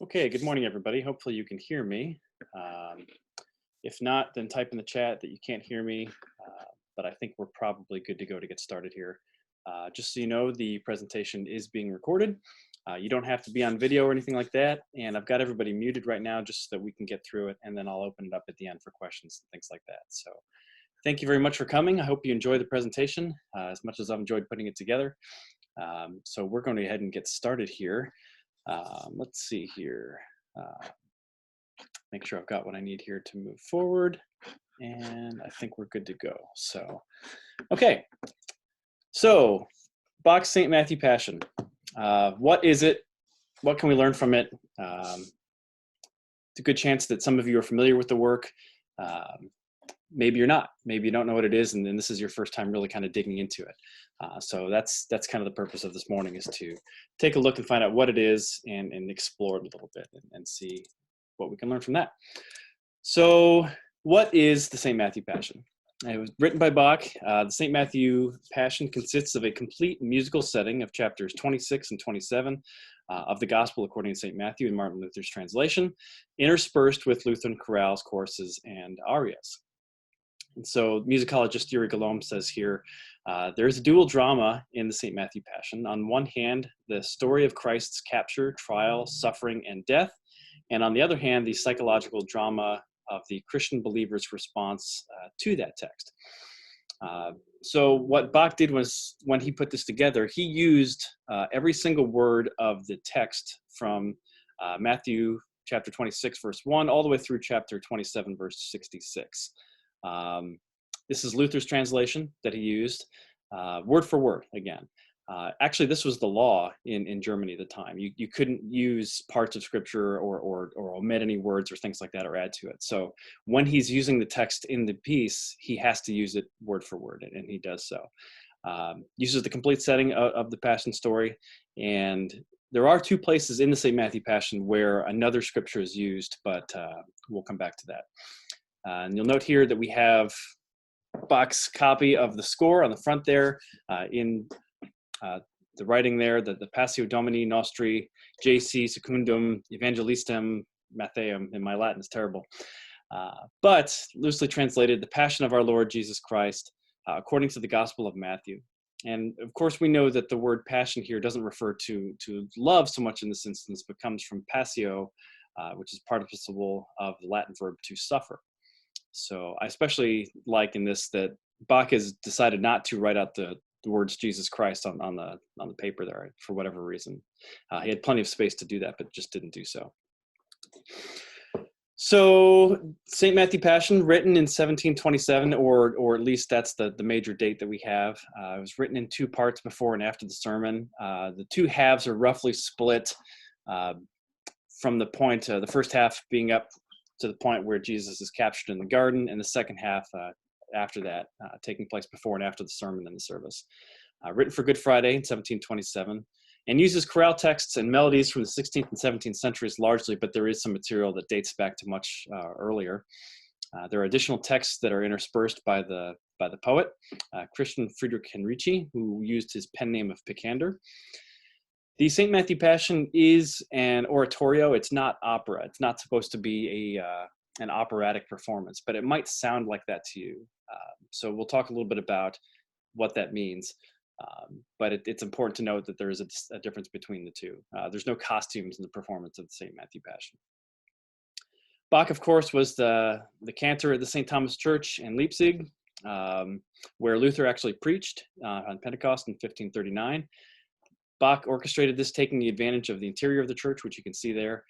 Okay, good morning, everybody. Hopefully you can hear me. Um, if not, then type in the chat that you can't hear me. But I think we're probably good to go to get started here. Just so you know, the presentation is being recorded. You don't have to be on video or anything like that. And I've got everybody muted right now just so that we can get through it. And then I'll open it up at the end for questions and things like that. So thank you very much for coming. I hope you enjoy the presentation as much as I've enjoyed putting it together. So we're going to go ahead and get started here. Let's see here. Uh, make sure I've got what I need here to move forward. And I think we're good to go. So, okay. So, Bach's St. Matthew Passion. What is it? What can we learn from it? It's a good chance that some of you are familiar with the work. Maybe you're not. Maybe you don't know what it is, and then this is your first time really kind of digging into it. So that's kind of the purpose of this morning, is to take a look and find out what it is and explore it a little bit and see what we can learn from that. So what is the St. Matthew Passion? It was written by Bach. The St. Matthew Passion consists of a complete musical setting of chapters 26 and 27 of the Gospel according to St. Matthew in Martin Luther's translation, interspersed with Lutheran chorales, choruses, and arias. And so musicologist Yuri Galom says here, there's a dual drama in the St. Matthew Passion. On one hand, the story of Christ's capture, trial, suffering, and death. And on the other hand, the psychological drama of the Christian believer's response to that text. So what Bach did was, when he put this together, he used every single word of the text from Matthew chapter 26, verse 1, all the way through chapter 27, verse 66. This is Luther's translation that he used, word for word again. Actually, this was the law in Germany at the time. You couldn't use parts of scripture or omit any words or things like that or add to it. So when he's using the text in the piece, he has to use it word for word, and he does so. Uses the complete setting of the Passion story, and there are two places in the St. Matthew Passion where another scripture is used, but we'll come back to that. And you'll note here that we have Bach's copy of the score on the front there in the writing there, the Passio Domini Nostri JC Secundum Evangelistem Mattheum, and my Latin is terrible. But loosely translated, the Passion of our Lord Jesus Christ according to the Gospel of Matthew. And of course, we know that the word passion here doesn't refer to love so much in this instance, but comes from passio, which is participle of the Latin verb to suffer. So I especially like in this that Bach has decided not to write out the words Jesus Christ on the paper there for whatever reason. He had plenty of space to do that, but just didn't do so. So St. Matthew Passion, written in 1727, or at least that's the major date that we have. It was written in two parts before and after the sermon. The two halves are roughly split from the point, the first half being up to the point where Jesus is captured in the garden, and the second half after that, taking place before and after the sermon and the service. Written for Good Friday in 1727, and uses chorale texts and melodies from the 16th and 17th centuries largely, but there is some material that dates back to much earlier. There are additional texts that are interspersed by the poet, Christian Friedrich Henrici, who used his pen name of Picander. The St. Matthew Passion is an oratorio. It's not opera. It's not supposed to be an operatic performance, but it might sound like that to you. So we'll talk a little bit about what that means. But it's important to note that there is a difference between the two. There's no costumes in the performance of the St. Matthew Passion. Bach, of course, was the cantor at the St. Thomas Church in Leipzig, where Luther actually preached on Pentecost in 1539. Bach orchestrated this, taking the advantage of the interior of the church, which you can see there.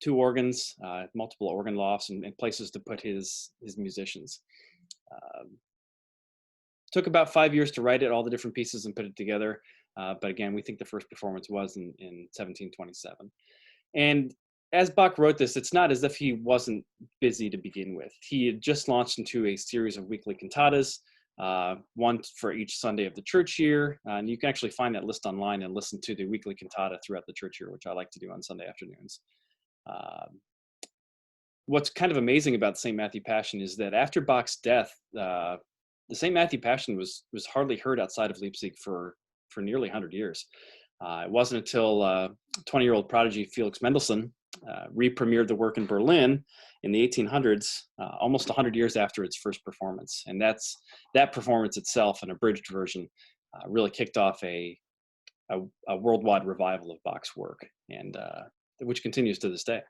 Two organs, multiple organ lofts, and places to put his musicians. Took about 5 years to write it, all the different pieces, and put it together. But again, we think the first performance was in 1727. And as Bach wrote this, it's not as if he wasn't busy to begin with. He had just launched into a series of weekly cantatas, one for each Sunday of the church year. And you can actually find that list online and listen to the weekly cantata throughout the church year, which I like to do on Sunday afternoons. What's kind of amazing about the St. Matthew Passion is that after Bach's death, the St. Matthew Passion was hardly heard outside of Leipzig for nearly 100 years. It wasn't until 20-year-old prodigy Felix Mendelssohn re-premiered the work in Berlin in the 1800s, almost 100 years after its first performance. And that performance itself, an abridged version, really kicked off a worldwide revival of Bach's work, and which continues to this day.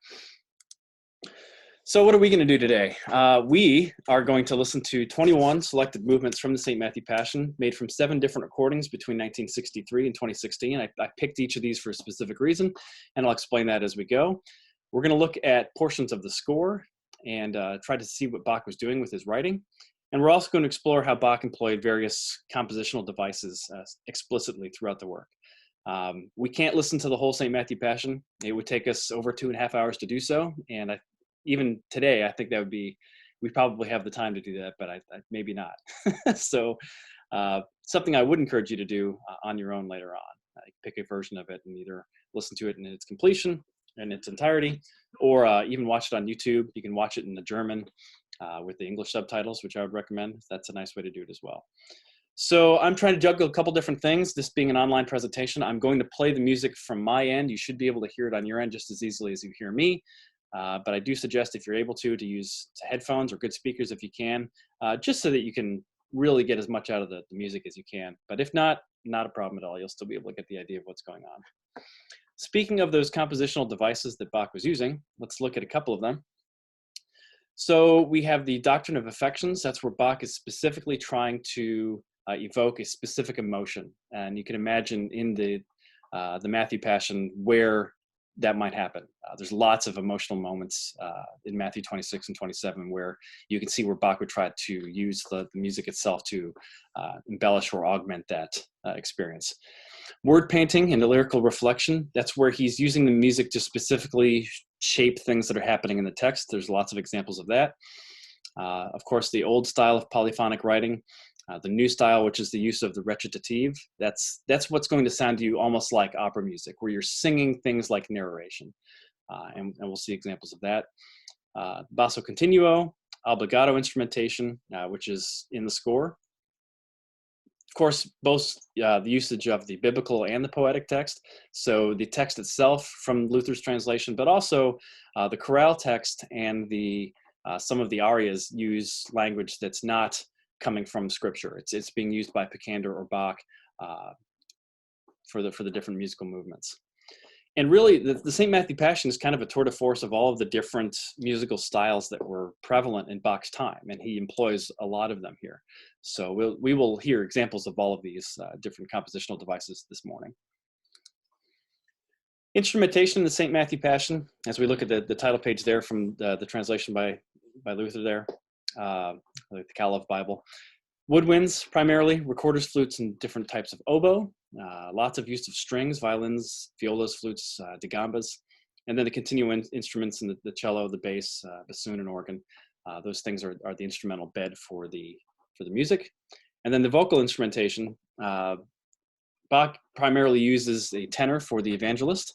So what are we going to do today? We are going to listen to 21 selected movements from the St. Matthew Passion, made from 7 different recordings between 1963 and 2016. I picked each of these for a specific reason, and I'll explain that as we go. We're going to look at portions of the score and try to see what Bach was doing with his writing. And we're also going to explore how Bach employed various compositional devices explicitly throughout the work. We can't listen to the whole St. Matthew Passion. It would take us over 2.5 hours to do so, and even today, I think that would be, we probably have the time to do that, but I maybe not. So something I would encourage you to do on your own later on. Pick a version of it and either listen to it in its completion, in its entirety, or even watch it on YouTube. You can watch it in the German with the English subtitles, which I would recommend. That's a nice way to do it as well. So I'm trying to juggle a couple different things. This being an online presentation, I'm going to play the music from my end. You should be able to hear it on your end just as easily as you hear me. But I do suggest, if you're able to use headphones or good speakers if you can, just so that you can really get as much out of the music as you can. But if not a problem at all. You'll still be able to get the idea of what's going on. Speaking of those compositional devices that Bach was using, let's look at a couple of them. So we have the doctrine of affections. That's where Bach is specifically trying to evoke a specific emotion. And you can imagine in the Matthew Passion where that might happen. There's lots of emotional moments in Matthew 26 and 27 where you can see where Bach would try to use the music itself to embellish or augment that experience. Word painting and the lyrical reflection, that's where he's using the music to specifically shape things that are happening in the text. There's lots of examples of that. Of course, the old style of polyphonic writing, the new style, which is the use of the recitative, that's what's going to sound to you almost like opera music, where you're singing things like narration. And we'll see examples of that. Basso continuo, obligato instrumentation, which is in the score. Of course, both the usage of the biblical and the poetic text. So the text itself from Luther's translation, but also the chorale text and some of the arias use language that's not coming from scripture. It's being used by Picander or Bach for the different musical movements. And really, the St. Matthew Passion is kind of a tour de force of all of the different musical styles that were prevalent in Bach's time, and he employs a lot of them here. So we will hear examples of all of these different compositional devices this morning. Instrumentation in the St. Matthew Passion, as we look at the title page there from the translation by Luther there, like the Calov Bible. Woodwinds, primarily, recorders, flutes, and different types of oboe. Lots of use of strings, violins, violas, flutes, digambas. And then the continuing instruments in the cello, the bass, bassoon, and organ. Those things are the instrumental bed for the music. And then the vocal instrumentation, Bach primarily uses a tenor for the evangelist.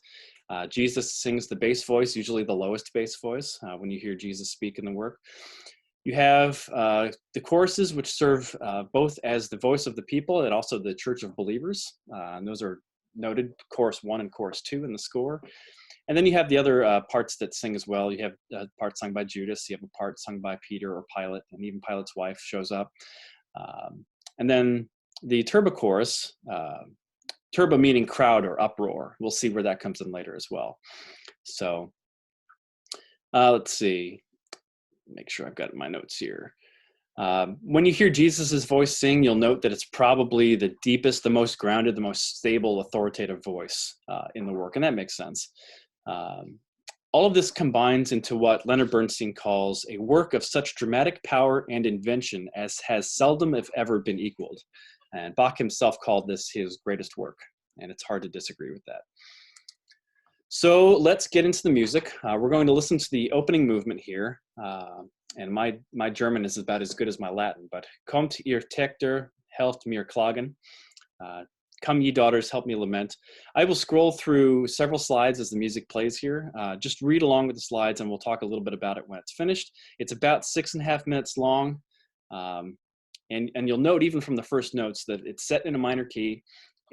Jesus sings the bass voice, usually the lowest bass voice, when you hear Jesus speak in the work. You have the choruses, which serve both as the voice of the people and also the church of believers. And those are noted, chorus 1 and chorus 2 in the score. And then you have the other parts that sing as well. You have a part sung by Judas, you have a part sung by Peter or Pilate, and even Pilate's wife shows up. And then the turba chorus, turba meaning crowd or uproar. We'll see where that comes in later as well. So let's see. Make sure I've got my notes here. When you hear Jesus's voice sing, you'll note that it's probably the deepest, the most grounded, the most stable, authoritative voice in the work, and that makes sense. All of this combines into what Leonard Bernstein calls a work of such dramatic power and invention as has seldom, if ever, been equaled. And Bach himself called this his greatest work, and it's hard to disagree with that. So let's get into the music. We're going to listen to the opening movement here. And my German is about as good as my Latin, but Kommt ihr Töchter, helft mir klagen. Come ye daughters, help me lament. I will scroll through several slides as the music plays here. Just read along with the slides and we'll talk a little bit about it when it's finished. It's about 6.5 minutes long. And you'll note even from the first notes that it's set in a minor key,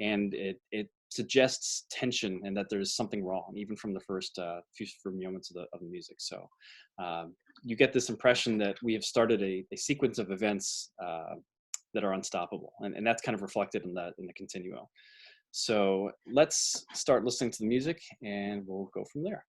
and it suggests tension and that there's something wrong, even from the first few moments of the music. So you get this impression that we have started a sequence of events that are unstoppable, and that's kind of reflected in the continuo. So let's start listening to the music, and we'll go from there.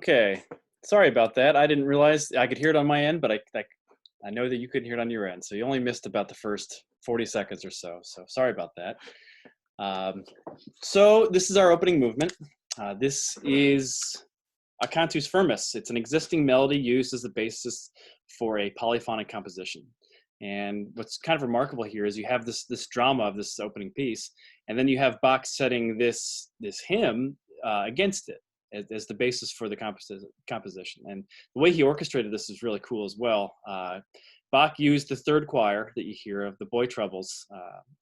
Okay, sorry about that. I didn't realize I could hear it on my end, but I know that you couldn't hear it on your end. So you only missed about the first 40 seconds or so. So sorry about that. Um, so this is our opening movement. This is a cantus firmus. It's an existing melody used as the basis for a polyphonic composition. And what's kind of remarkable here is you have this drama of this opening piece, and then you have Bach setting this hymn against it as the basis for the composition. And the way he orchestrated this is really cool as well. Bach used the third choir that you hear of the boy trebles.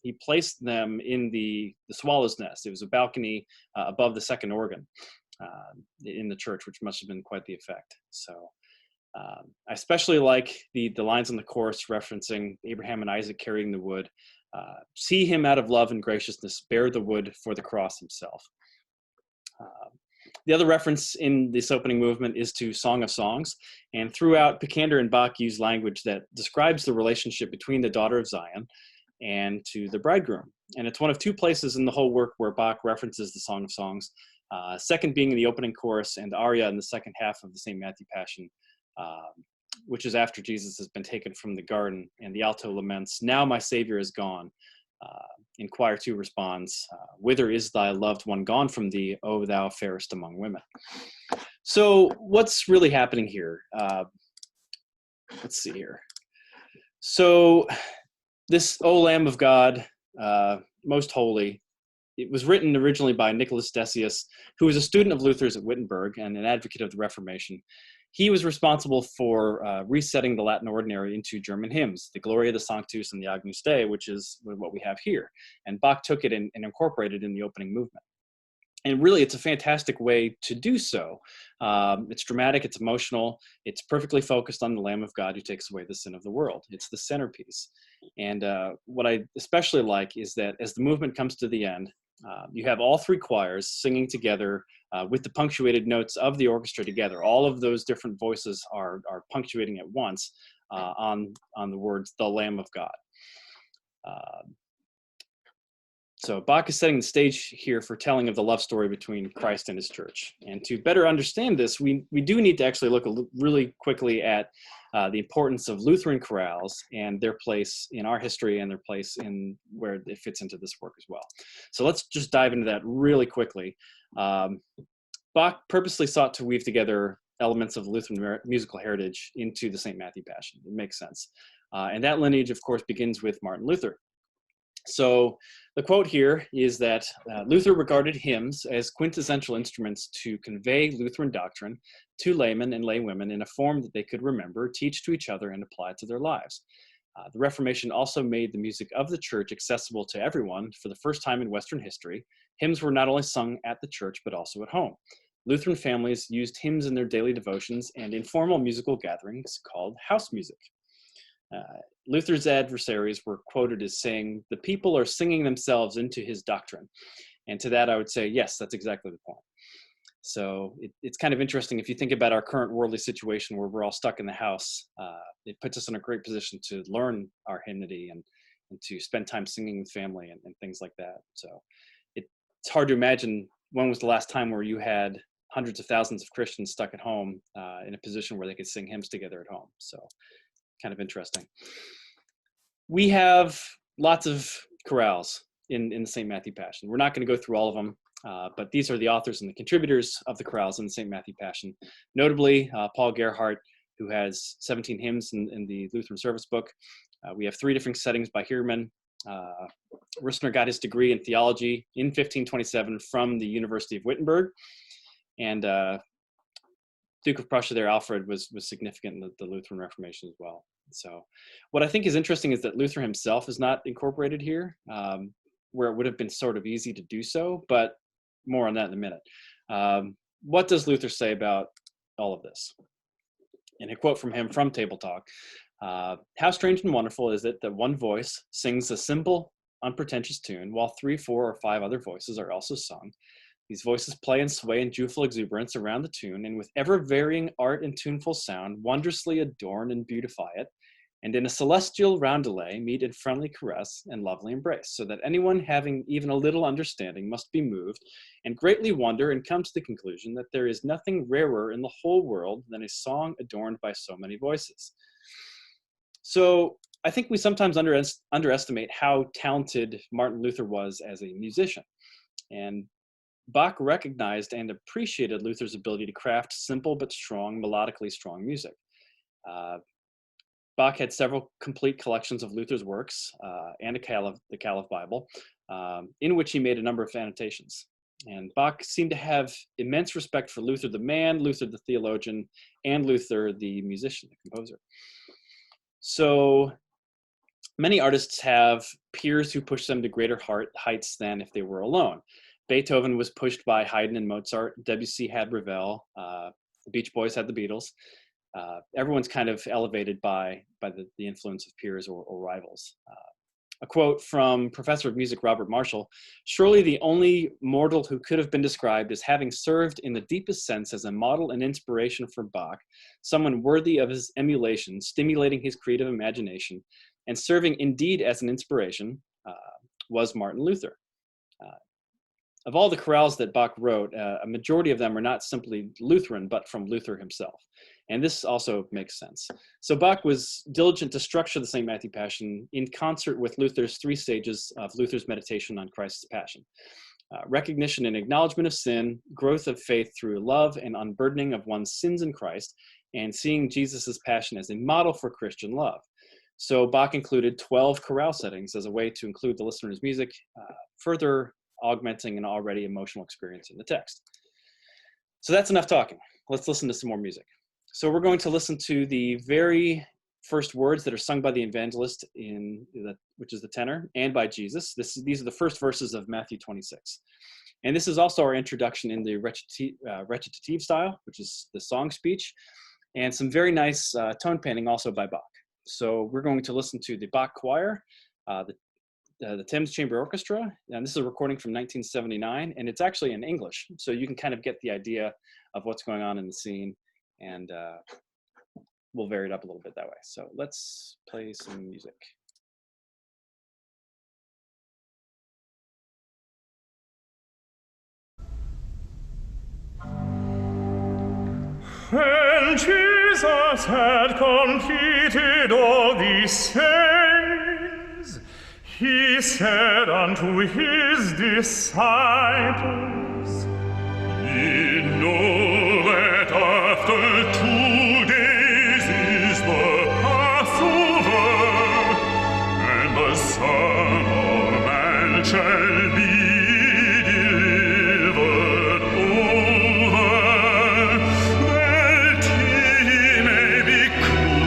He placed them in the swallow's nest. It was a balcony above the second organ in the church, which must have been quite the effect. So I especially like the lines in the chorus referencing Abraham and Isaac carrying the wood. See him out of love and graciousness, bear the wood for the cross himself. The other reference in this opening movement is to Song of Songs, and throughout, Picander and Bach use language that describes the relationship between the daughter of Zion and to the bridegroom. And it's one of two places in the whole work where Bach references the Song of Songs, second being in the opening chorus and the aria in the second half of the St. Matthew Passion, which is after Jesus has been taken from the garden, and the alto laments, "Now my Savior is gone." In choir 2 responds, "Whither is thy loved one gone from thee, O thou fairest among women?" So what's really happening here? Let's see here. So this O Lamb of God, most holy, it was written originally by Nicholas Decius, who was a student of Luther's at Wittenberg and an advocate of the Reformation. He was responsible for resetting the Latin ordinary into German hymns, the Gloria, the Sanctus, and the Agnus Dei, which is what we have here. And Bach took it and incorporated it in the opening movement. And really, it's a fantastic way to do so. It's dramatic, it's emotional, it's perfectly focused on the Lamb of God who takes away the sin of the world. It's the centerpiece. And what I especially like is that as the movement comes to the end, you have all three choirs singing together with the punctuated notes of the orchestra together. All of those different voices are punctuating at once on the words, the Lamb of God. So Bach is setting the stage here for telling of the love story between Christ and his church. And to better understand this, we do need to actually look really quickly at the importance of Lutheran chorales and their place in our history and their place in where it fits into this work as well. So let's just dive into that really quickly. Bach purposely sought to weave together elements of Lutheran musical heritage into the St. Matthew Passion. It makes sense. And that lineage, of course, begins with Martin Luther. So the quote here is that Luther regarded hymns as quintessential instruments to convey Lutheran doctrine to laymen and laywomen in a form that they could remember, teach to each other, and apply to their lives. The Reformation also made the music of the church accessible to everyone for the first time in Western history. Hymns were not only sung at the church, but also at home. Lutheran families used hymns in their daily devotions and informal musical gatherings called house music. Luther's adversaries were quoted as saying, "The people are singing themselves into his doctrine." And to that, I would say, yes, that's exactly the point. So it's kind of interesting if you think about our current worldly situation where we're all stuck in the house. It puts us in a great position to learn our hymnody and to spend time singing with family and things like that. So it's hard to imagine when was the last time where you had hundreds of thousands of Christians stuck at home in a position where they could sing hymns together at home. So kind of interesting. We have lots of chorales in the St. Matthew Passion. We're not going to go through all of them, but these are the authors and the contributors of the chorales in the St. Matthew Passion. Notably, Paul Gerhardt, who has 17 hymns in the Lutheran Service Book. We have 3 different settings by Hierman. Rissner got his degree in theology in 1527 from the University of Wittenberg. And Duke of Prussia there, Alfred, was significant in the Lutheran Reformation as well. So what I think is interesting is that Luther himself is not incorporated here, where it would have been sort of easy to do so, but more on that in a minute. What does Luther say about all of this? And a quote from him from Table Talk. How strange and wonderful is it that one voice sings a simple, unpretentious tune, while 3, 4, or 5 other voices are also sung. These voices play and sway in joyful exuberance around the tune, and with ever-varying art and tuneful sound, wondrously adorn and beautify it. and in a celestial roundelay meet in friendly caress and lovely embrace, so that anyone having even a little understanding must be moved and greatly wonder and come to the conclusion that there is nothing rarer in the whole world than a song adorned by so many voices. So I think we sometimes underestimate how talented Martin Luther was as a musician. And Bach recognized and appreciated Luther's ability to craft simple but strong, melodically strong music. Bach had several complete collections of Luther's works and the Caliph Bible, in which he made a number of annotations. And Bach seemed to have immense respect for Luther the man, Luther the theologian, and Luther the musician, the composer. So many artists have peers who push them to greater heights than if they were alone. Beethoven was pushed by Haydn and Mozart. Debussy had Ravel. The Beach Boys had the Beatles. Everyone's kind of elevated by the influence of peers or rivals. A quote from Professor of Music Robert Marshall: "Surely the only mortal who could have been described as having served in the deepest sense as a model and inspiration for Bach, someone worthy of his emulation, stimulating his creative imagination, and serving indeed as an inspiration, was Martin Luther." Of all the chorales that Bach wrote, a majority of them are not simply Lutheran, but from Luther himself. And this also makes sense. So Bach was diligent to structure the St. Matthew Passion in concert with Luther's 3 stages of Luther's meditation on Christ's Passion: recognition and acknowledgement of sin, growth of faith through love and unburdening of one's sins in Christ, and seeing Jesus' passion as a model for Christian love. So Bach included 12 chorale settings as a way to include the listener's music, further augmenting an already emotional experience in the text. So that's enough talking. Let's listen to some more music. So we're going to listen to the very first words that are sung by the evangelist, which is the tenor, and by Jesus. These are the first verses of Matthew 26. And this is also our introduction in the recitative style, which is the song speech, and some very nice tone painting also by Bach. So we're going to listen to the Bach Choir, the Thames Chamber Orchestra, and this is a recording from 1979, and it's actually in English, so you can kind of get the idea of what's going on in the scene, and we'll vary it up a little bit that way. So let's play some music. When Jesus had completed all these things, he said unto his disciples, "Ye know that after 2 days is the Passover, and the Son of Man shall be delivered over, that he may be crucified."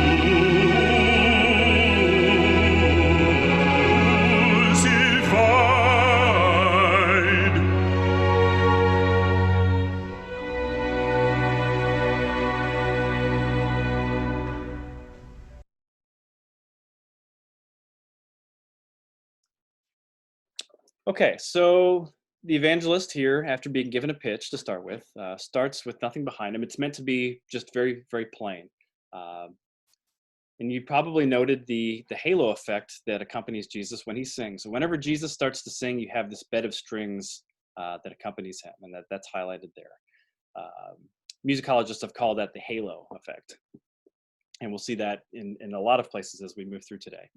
Okay, so the evangelist here, after being given a pitch to start with, starts with nothing behind him. It's meant to be just very, very plain. And you probably noted the halo effect that accompanies Jesus when he sings. So whenever Jesus starts to sing, you have this bed of strings that accompanies him, and that's highlighted there. Musicologists have called that the halo effect. And we'll see that in a lot of places as we move through today.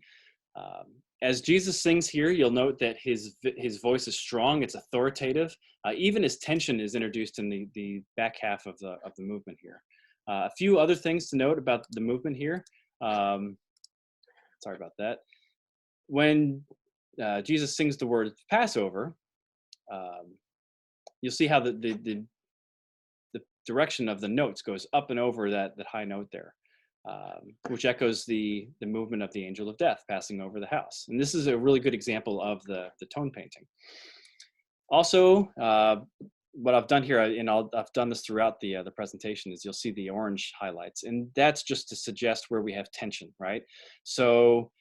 As Jesus sings here, you'll note that his voice is strong, it's authoritative. Even his tension is introduced in the back half of the movement here. A few other things to note about the movement here. Sorry about that. When Jesus sings the word Passover, you'll see how the direction of the notes goes up and over that high note there. Which echoes the movement of the angel of death passing over the house. And this is a really good example of the tone painting. Also, what I've done here, and I've done this throughout the presentation, is you'll see the orange highlights, and that's just to suggest where we have tension, right? So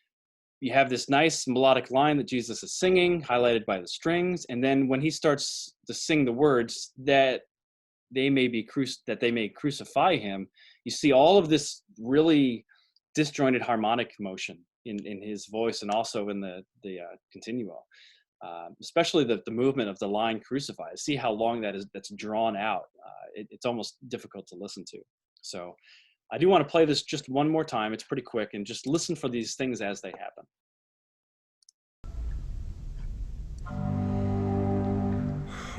you have this nice melodic line that Jesus is singing, highlighted by the strings, and then when he starts to sing the words that they may crucify him, you see all of this really disjointed harmonic motion in his voice and also in the continuo. Especially the movement of the line crucified. See how long that's drawn out. It's almost difficult to listen to. So I do want to play this just one more time. It's pretty quick, and just listen for these things as they happen.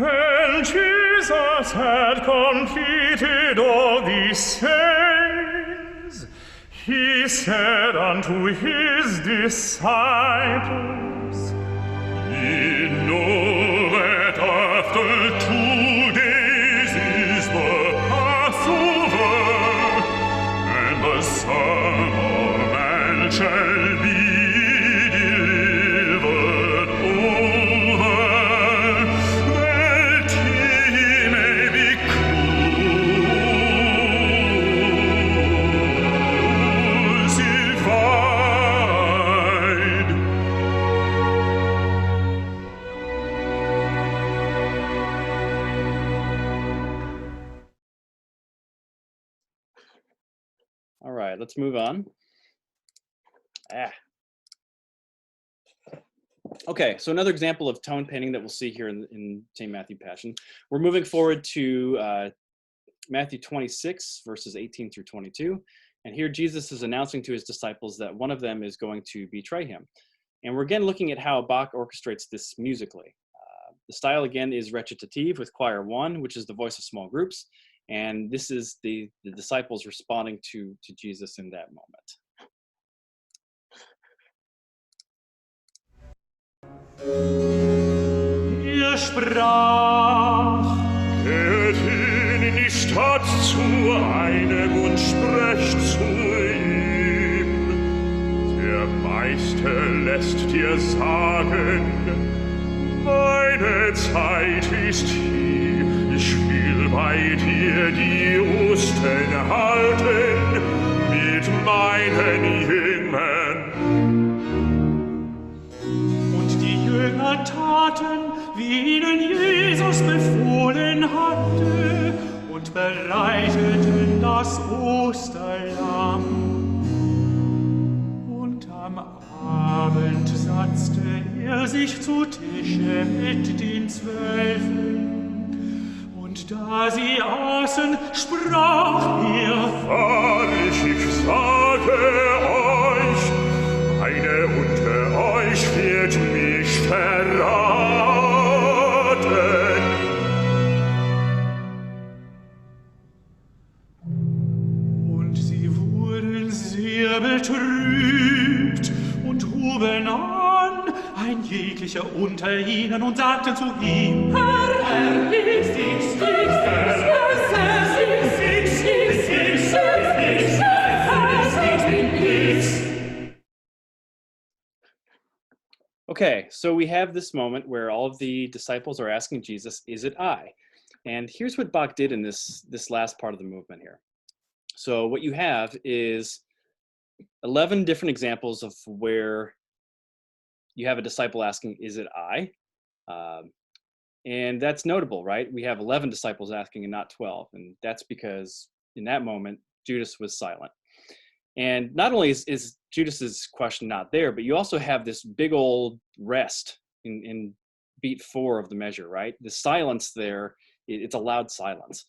When Jesus had completed all these things, he said unto his disciples, Ye know that after 2 days is the Passover, and the Son of Man shall be delivered over, that he may be crucified. All right, let's move on. Okay, so another example of tone painting that we'll see here in St. Matthew Passion. We're moving forward to Matthew 26, verses 18 through 22. And here Jesus is announcing to his disciples that one of them is going to betray him. And we're again looking at how Bach orchestrates this musically. The style again is recitative with choir 1, which is the voice of small groups. And this is the disciples responding to Jesus in that moment. Sprach, geht hin in die Stadt zu einem und sprecht zu ihm. Der Meister lässt dir sagen, meine Zeit ist hier, ich will bei dir die Osten halten mit meinen Jüngern. Und die Jünger taten, wie ihnen Jesus befohlen hatte, und bereiteten das Osterlamm. Und am Abend satzte er sich zu Tische mit den 12. Und da sie aßen, sprach er: Wahrlich, ich sage euch, einer unter euch wird mich verraten. Und sie wurden sehr betrübt und huben an, ein jeglicher unter ihnen, und sagten zu ihm: Herr, Okay, so we have this moment where all of the disciples are asking Jesus, is it I? And here's what Bach did in this last part of the movement here. So what you have is 11 different examples of where you have a disciple asking, is it I? And that's notable, right? We have 11 disciples asking and not 12. And that's because in that moment, Judas was silent. And not only is Judas's question not there, but you also have this big old rest in beat 4 of the measure, right? The silence there, it's a loud silence.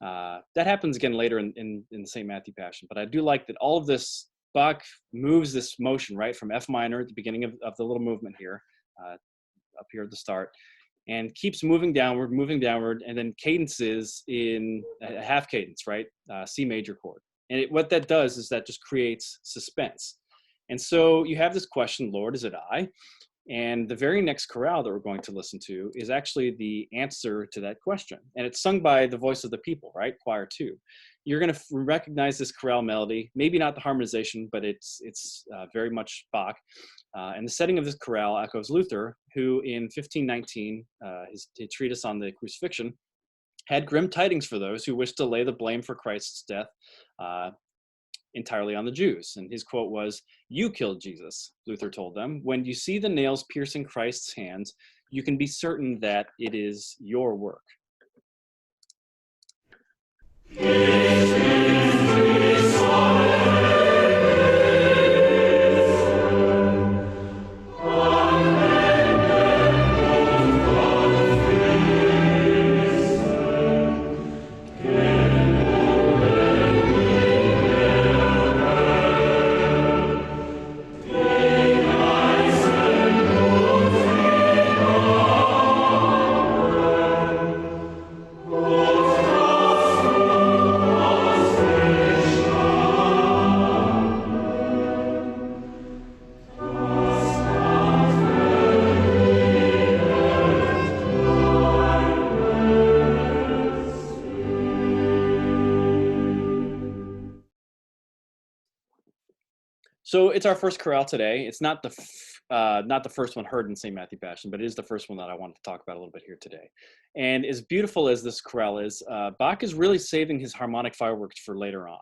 That happens again later in St. Matthew Passion. But I do like that all of this, Bach moves this motion, right, from F minor at the beginning of the little movement here, up here at the start, and keeps moving downward, and then cadences in a half cadence, right, C major chord. And what that does is that just creates suspense. And so you have this question, Lord, is it I? And the very next chorale that we're going to listen to is actually the answer to that question. And it's sung by the voice of the people, right? Choir 2. You're going to recognize this chorale melody, maybe not the harmonization, but it's very much Bach. And the setting of this chorale echoes Luther, who in 1519, his treatise on the crucifixion, had grim tidings for those who wished to lay the blame for Christ's death entirely on the Jews. And his quote was, "You killed Jesus," Luther told them. "When you see the nails piercing Christ's hands, you can be certain that it is your work." It is So it's our first chorale today. It's not the first one heard in St. Matthew Passion, but it is the first one that I wanted to talk about a little bit here today. And as beautiful as this chorale is, Bach is really saving his harmonic fireworks for later on.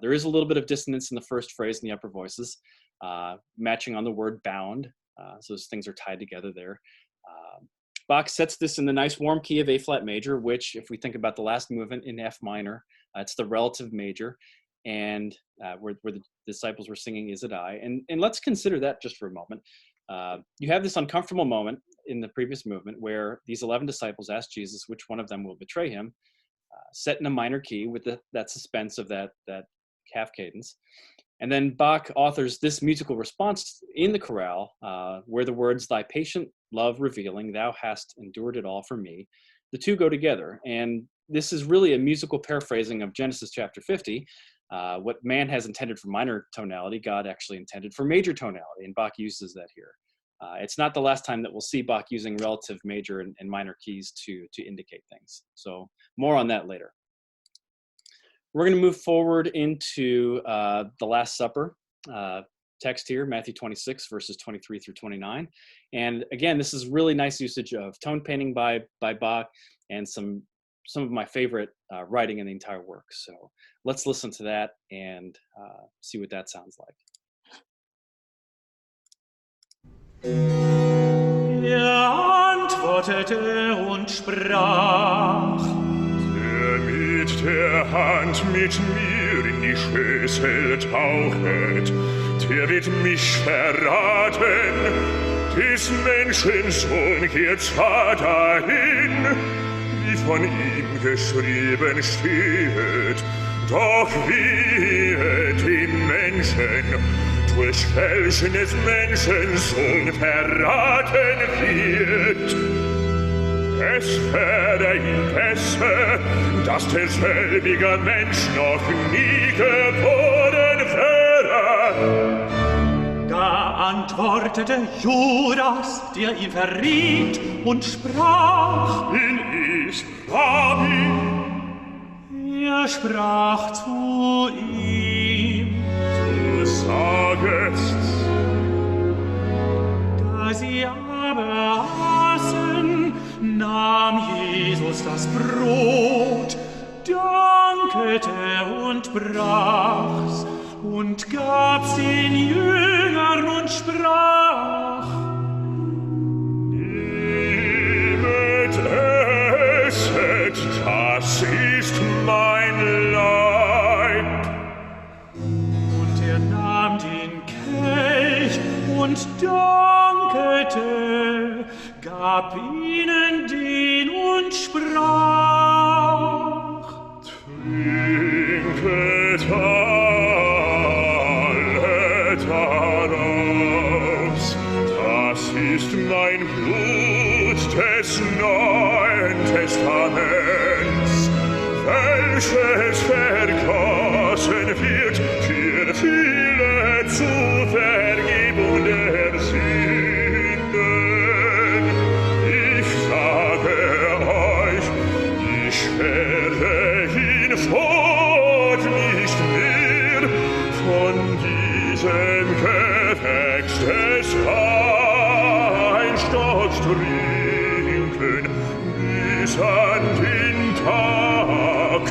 There is a little bit of dissonance in the first phrase in the upper voices, matching on the word bound. So those things are tied together there. Bach sets this in the nice warm key of A flat major, which, if we think about the last movement in F minor, it's the relative major, and where the disciples were singing "Is It I?" And let's consider that just for a moment. You have this uncomfortable moment in the previous movement where these 11 disciples ask Jesus which one of them will betray him, set in a minor key with that suspense of that half cadence. And then Bach authors this musical response in the chorale, where the words, "Thy patient love revealing, thou hast endured it all for me," the two go together. And this is really a musical paraphrasing of Genesis chapter 50. What man has intended for minor tonality, God actually intended for major tonality, and Bach uses that here. It's not the last time that we'll see Bach using relative major and minor keys to indicate things. So more on that later. We're going to move forward into the Last Supper text here, Matthew 26, verses 23 through 29. And again, this is really nice usage of tone painting by Bach and some of my favorite writing in the entire work. So let's listen to that and see what that sounds like. Antwortete und sprach: Der mit der Hand mit mir in die Schüssel tauchet, der wird mich verraten. Des Menschensohn geht zwar dahin, wie von ihm geschrieben steht, doch wehe den Menschen, durch welchen des Menschensohn verraten wird. Es wäre ihm besser, dass derselbige Mensch noch nie geboren wäre. Da antwortete Judas, der ihn verriet, und sprach: Bin ich Rabbi? Er sprach zu ihm: Du sagest's. Da sie aber aßen, nahm Jesus das Brot, dankete und brach's und gab's den Jüngern und sprach: Nehmet, esset, das ist mein Leib. Und er nahm den Kelch und dankete, gab ihnen den und sprach: Trinket alle daraus, das ist mein Blut des Neuen Testaments, welches vergossen wird für viele zur Vergebung der Sünden. Ich sage euch, ich werde hinfort nicht mehr von diesem Gewächs des Weinstocks trinken, bis an den Tag,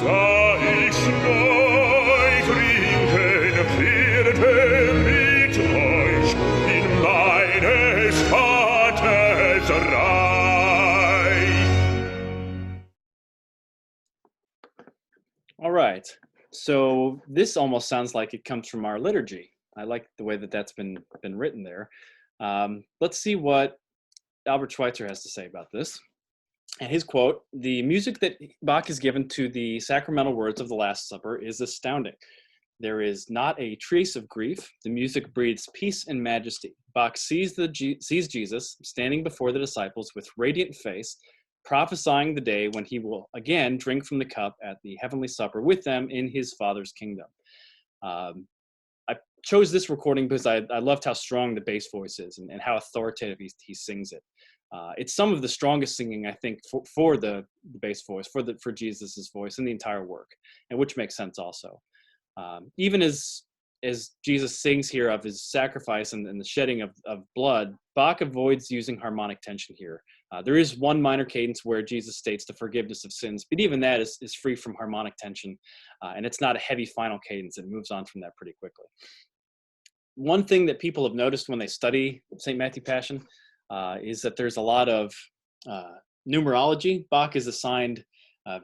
da ich neu trinken werde mit euch in meines Vaters Reich. All right. So this almost sounds like it comes from our liturgy. I like the way that that's been written there. Let's see what Albert Schweitzer has to say about this. And his quote: "The music that Bach has given to the sacramental words of the Last Supper is astounding. There is not a trace of grief. The music breathes peace and majesty. Bach sees Jesus standing before the disciples with radiant face, prophesying the day when he will again drink from the cup at the heavenly supper with them in his Father's kingdom." I chose this recording because I loved how strong the bass voice is and how authoritative he sings it. It's some of the strongest singing, I think, for the bass voice, for Jesus's voice in the entire work, and which makes sense also. Even as as Jesus sings here of his sacrifice and the shedding of blood, Bach avoids using harmonic tension here. There is one minor cadence where Jesus states the forgiveness of sins, but even that is free from harmonic tension, and it's not a heavy final cadence. It moves on from that pretty quickly. One thing that people have noticed when they study St. Matthew Passion is that there's a lot of numerology. Bach has assigned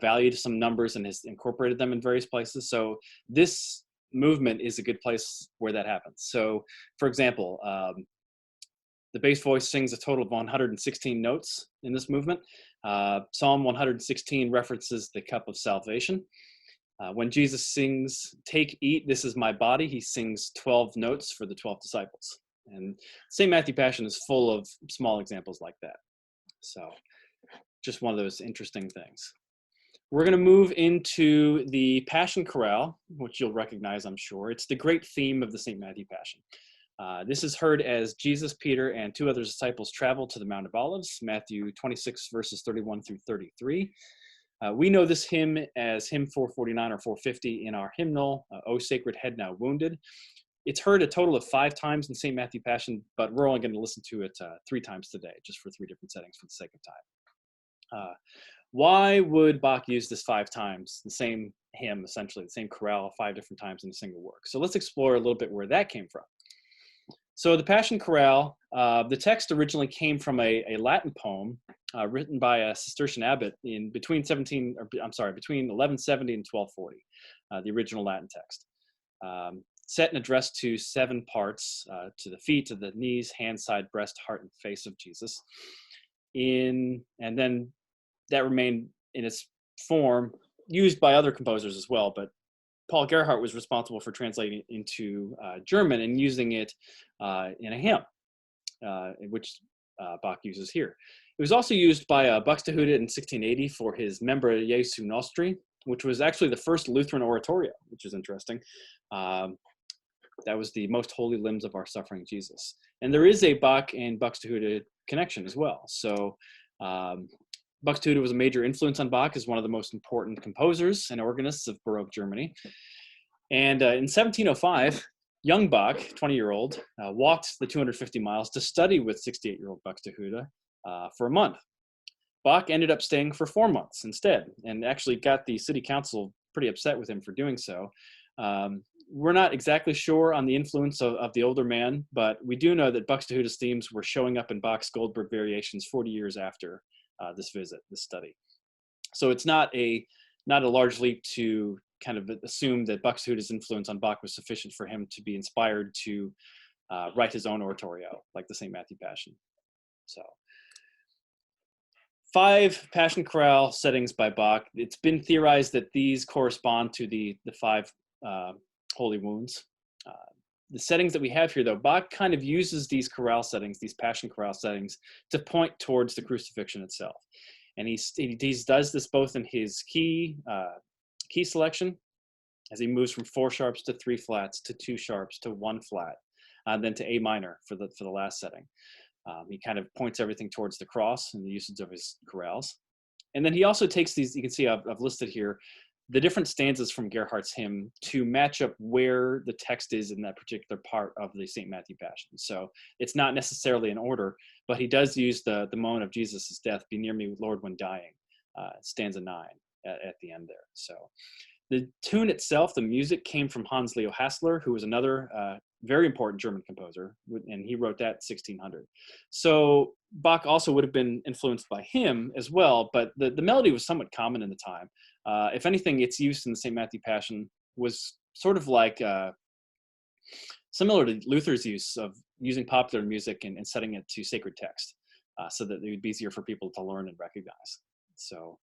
value to some numbers and has incorporated them in various places. So this movement is a good place where that happens. So, for example, the bass voice sings a total of 116 notes in this movement. Psalm 116 references the cup of salvation. When Jesus sings, "Take, eat, this is my body," he sings 12 notes for the 12 disciples. And St. Matthew Passion is full of small examples like that. So just one of those interesting things. We're going to move into the Passion Chorale, which you'll recognize, I'm sure. It's the great theme of the St. Matthew Passion. This is heard as Jesus, Peter, and two other disciples travel to the Mount of Olives, Matthew 26, verses 31 through 33. We know this hymn as hymn 449 or 450 in our hymnal, O Sacred Head Now Wounded. It's heard a total of 5 times in St. Matthew Passion, but we're only going to listen to it 3 times today, just for 3 different settings for the sake of time. Why would Bach use this 5 times, the same hymn, essentially, the same chorale 5 different times in a single work? So let's explore a little bit where that came from. So the Passion Chorale, the text originally came from a Latin poem written by a Cistercian abbot between 1170 and 1240, the original Latin text. Set and addressed to 7 parts, to the feet, to the knees, hands, side, breast, heart, and face of Jesus. And then that remained in its form, used by other composers as well, but Paul Gerhardt was responsible for translating it into German and using it in a hymn, which Bach uses here. It was also used by Buxtehude in 1680 for his Membra Jesu Nostri, which was actually the first Lutheran oratorio, which is interesting. That was the most holy limbs of our suffering Jesus. And there is a Bach and Buxtehude connection as well. So Buxtehude was a major influence on Bach as one of the most important composers and organists of Baroque Germany. And in 1705, young Bach, 20-year-old, walked the 250 miles to study with 68-year-old Buxtehude for a month. Bach ended up staying for 4 months instead, and actually got the city council pretty upset with him for doing so. We're not exactly sure on the influence of the older man, but we do know that Buxtehude's themes were showing up in Bach's Goldberg variations 40 years after this visit, this study. So it's not a large leap to kind of assume that Buxtehude's influence on Bach was sufficient for him to be inspired to write his own oratorio, like the St. Matthew Passion. So 5 Passion Chorale settings by Bach. It's been theorized that these correspond to the 5 holy wounds. The settings that we have here, though, Bach kind of uses these chorale settings, these Passion Chorale settings, to point towards the crucifixion itself. And he does this both in his key selection, as he moves from 4 sharps to 3 flats to 2 sharps to 1 flat, and then to A minor for the last setting. He kind of points everything towards the cross in the usage of his chorales. And then he also takes these, you can see I've listed here, the different stanzas from Gerhardt's hymn to match up where the text is in that particular part of the St. Matthew Passion. So it's not necessarily in order, but he does use the moan of Jesus' death, "Be near me, Lord, when dying," stanza 9 at the end there. So the tune itself, the music, came from Hans Leo Hassler, who was another very important German composer, and he wrote that in 1600. So Bach also would have been influenced by him as well, but the melody was somewhat common in the time. If anything, its use in the St. Matthew Passion was sort of like similar to Luther's use of using popular music and setting it to sacred text, so that it would be easier for people to learn and recognize. So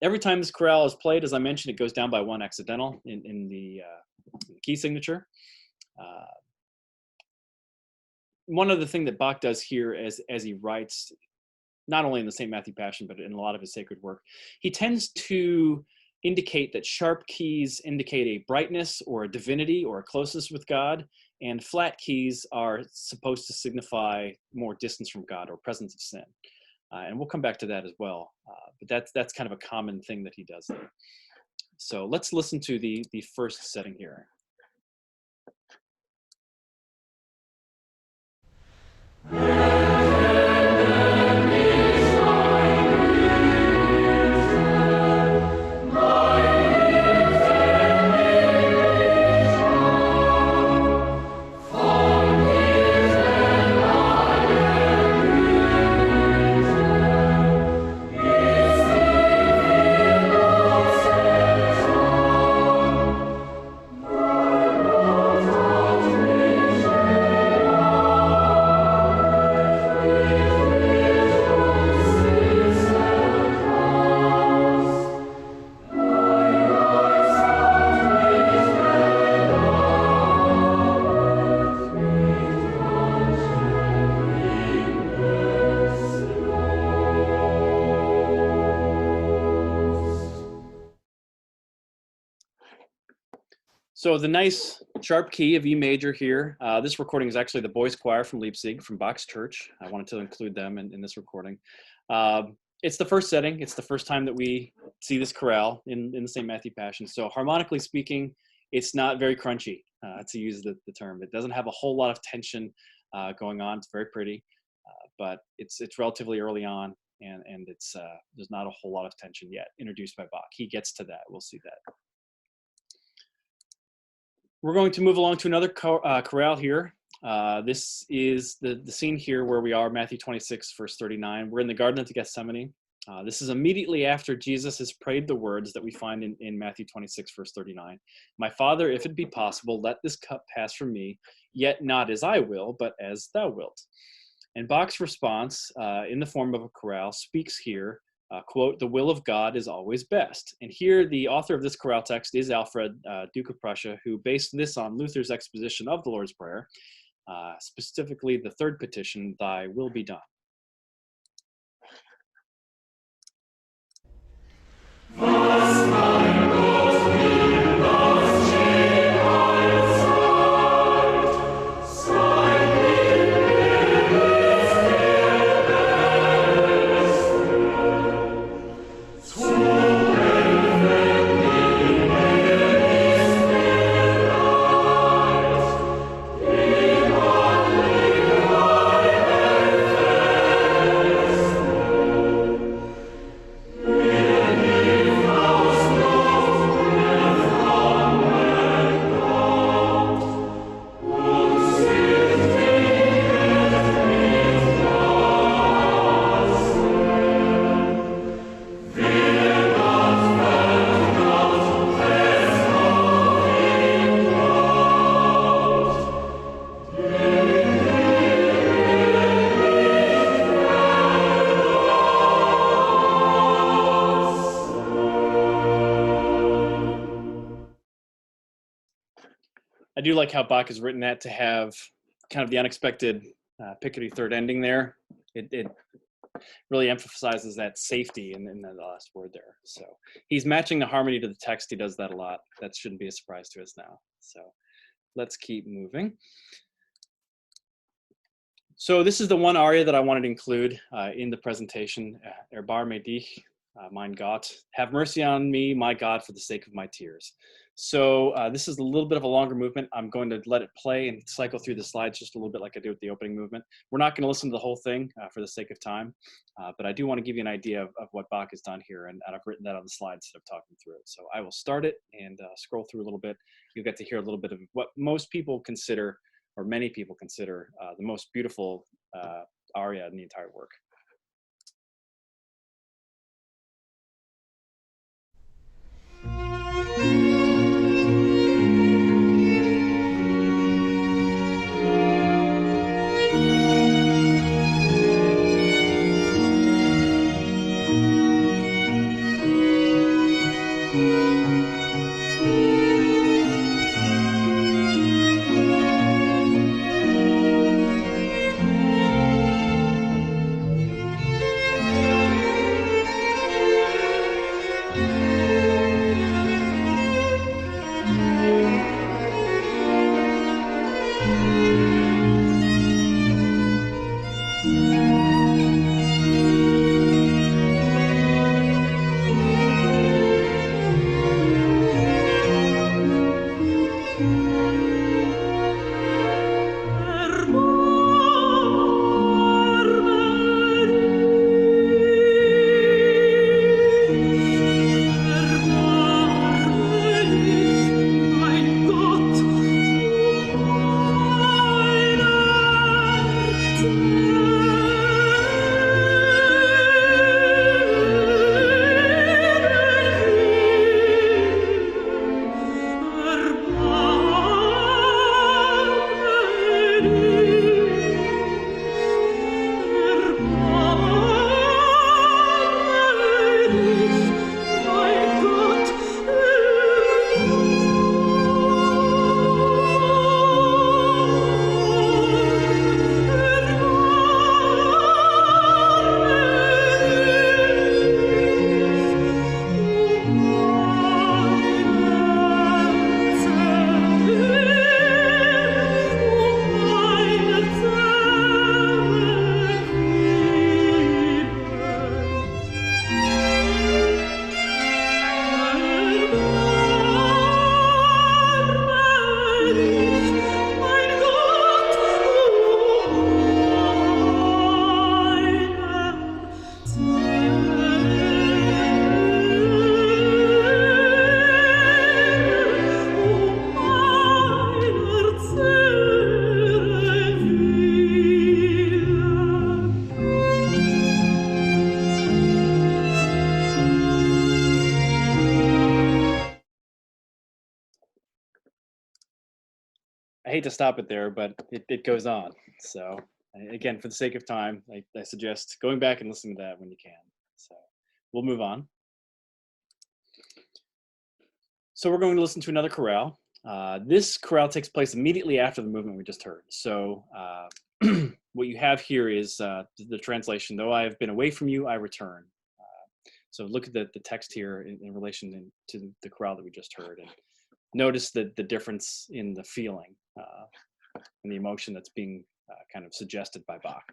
every time this chorale is played, as I mentioned, it goes down by 1 accidental in the key signature. One other thing that Bach does here as he writes, not only in the St. Matthew Passion, but in a lot of his sacred work, he tends to indicate that sharp keys indicate a brightness or a divinity or a closeness with God, and flat keys are supposed to signify more distance from God or presence of sin. And we'll come back to that as well. But that's kind of a common thing that he does there. So let's listen to the first setting here. So the nice sharp key of E major here, this recording is actually the boys choir from Leipzig, from Bach's church. I wanted to include them in this recording. It's the first setting. It's the first time that we see this chorale in the St. Matthew Passion. So harmonically speaking, it's not very crunchy, to use the term. It doesn't have a whole lot of tension going on. It's very pretty, but it's relatively early on, and it's there's not a whole lot of tension yet introduced by Bach. He gets to that. We'll see that. We're going to move along to another chorale here. This is the scene here where we are, Matthew 26, verse 39. We're in the Garden of Gethsemane. This is immediately after Jesus has prayed the words that we find in Matthew 26, verse 39. My Father, if it be possible, let this cup pass from me, yet not as I will, but as thou wilt. And Bach's response, in the form of a chorale, speaks here, quote, the will of God is always best. And here the author of this chorale text is Alfred, Duke of Prussia, who based this on Luther's exposition of the Lord's Prayer, specifically the third petition, thy will be done. I do like how Bach has written that to have kind of the unexpected pickety third ending there. It really emphasizes that safety in the last word there. So he's matching the harmony to the text. He does that a lot. That shouldn't be a surprise to us now. So let's keep moving. So this is the one aria that I wanted to include in the presentation. Erbarme dich, mein Gott. Have mercy on me, my God, for the sake of my tears. So this is a little bit of a longer movement. I'm going to let it play and cycle through the slides just a little bit like I do with the opening movement. We're not going to listen to the whole thing for the sake of time, but I do want to give you an idea of what Bach has done here, and I've written that on the slides instead of talking through it. So I will start it and scroll through a little bit. You'll get to hear a little bit of what most people consider, or many people consider, the most beautiful aria in the entire work. hate to stop it there, but it goes on. So again, for the sake of time, I suggest going back and listening to that when you can. So we'll move on. So we're going to listen to another chorale. This chorale takes place immediately after the movement we just heard. So what you have here is the translation, though I have been away from you, I return. So look at the text here in relation to the chorale that we just heard. And notice the difference in the feeling and the emotion that's being kind of suggested by Bach.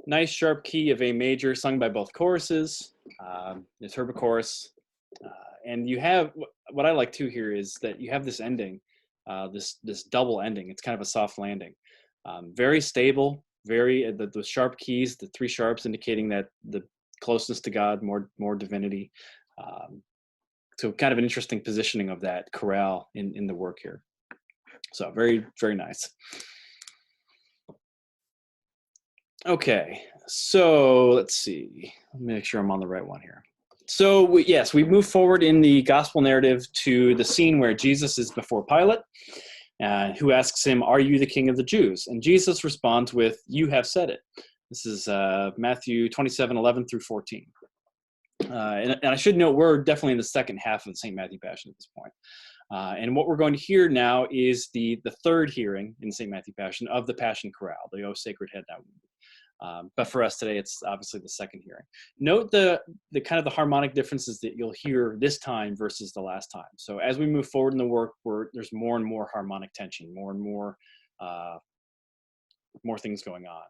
Nice sharp key of A major sung by both choruses. It's herbichorus. And you have, what I like too here is that you have this ending, this double ending. It's kind of a soft landing. Very stable, the sharp keys, the three sharps indicating that the closeness to God, more divinity. So kind of an interesting positioning of that chorale in the work here. So very, very nice. Okay, so let's see. Let me make sure I'm on the right one here. So we move forward in the gospel narrative to the scene where Jesus is before Pilate, who asks him, "Are you the king of the Jews?" And Jesus responds with, "You have said it." This is Matthew 27:11 through 14. And I should note, we're definitely in the second half of the St. Matthew Passion at this point. And what we're going to hear now is the third hearing in St. Matthew Passion of the Passion Chorale, the O Sacred Head Thou Wounded. But for us today, it's obviously the second hearing. Note the kind of the harmonic differences that you'll hear this time versus the last time. So as we move forward in the work, there's more and more harmonic tension, more and more things going on,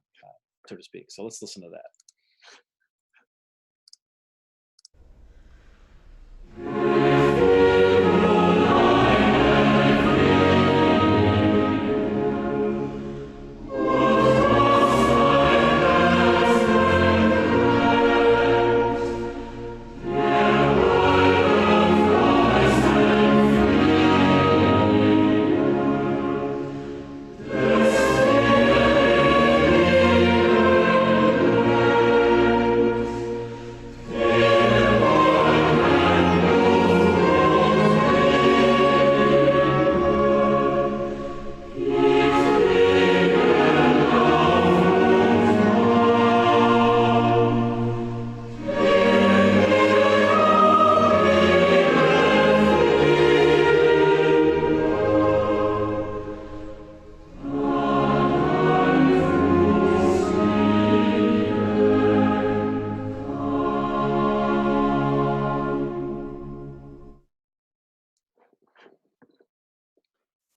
so to speak. So let's listen to that.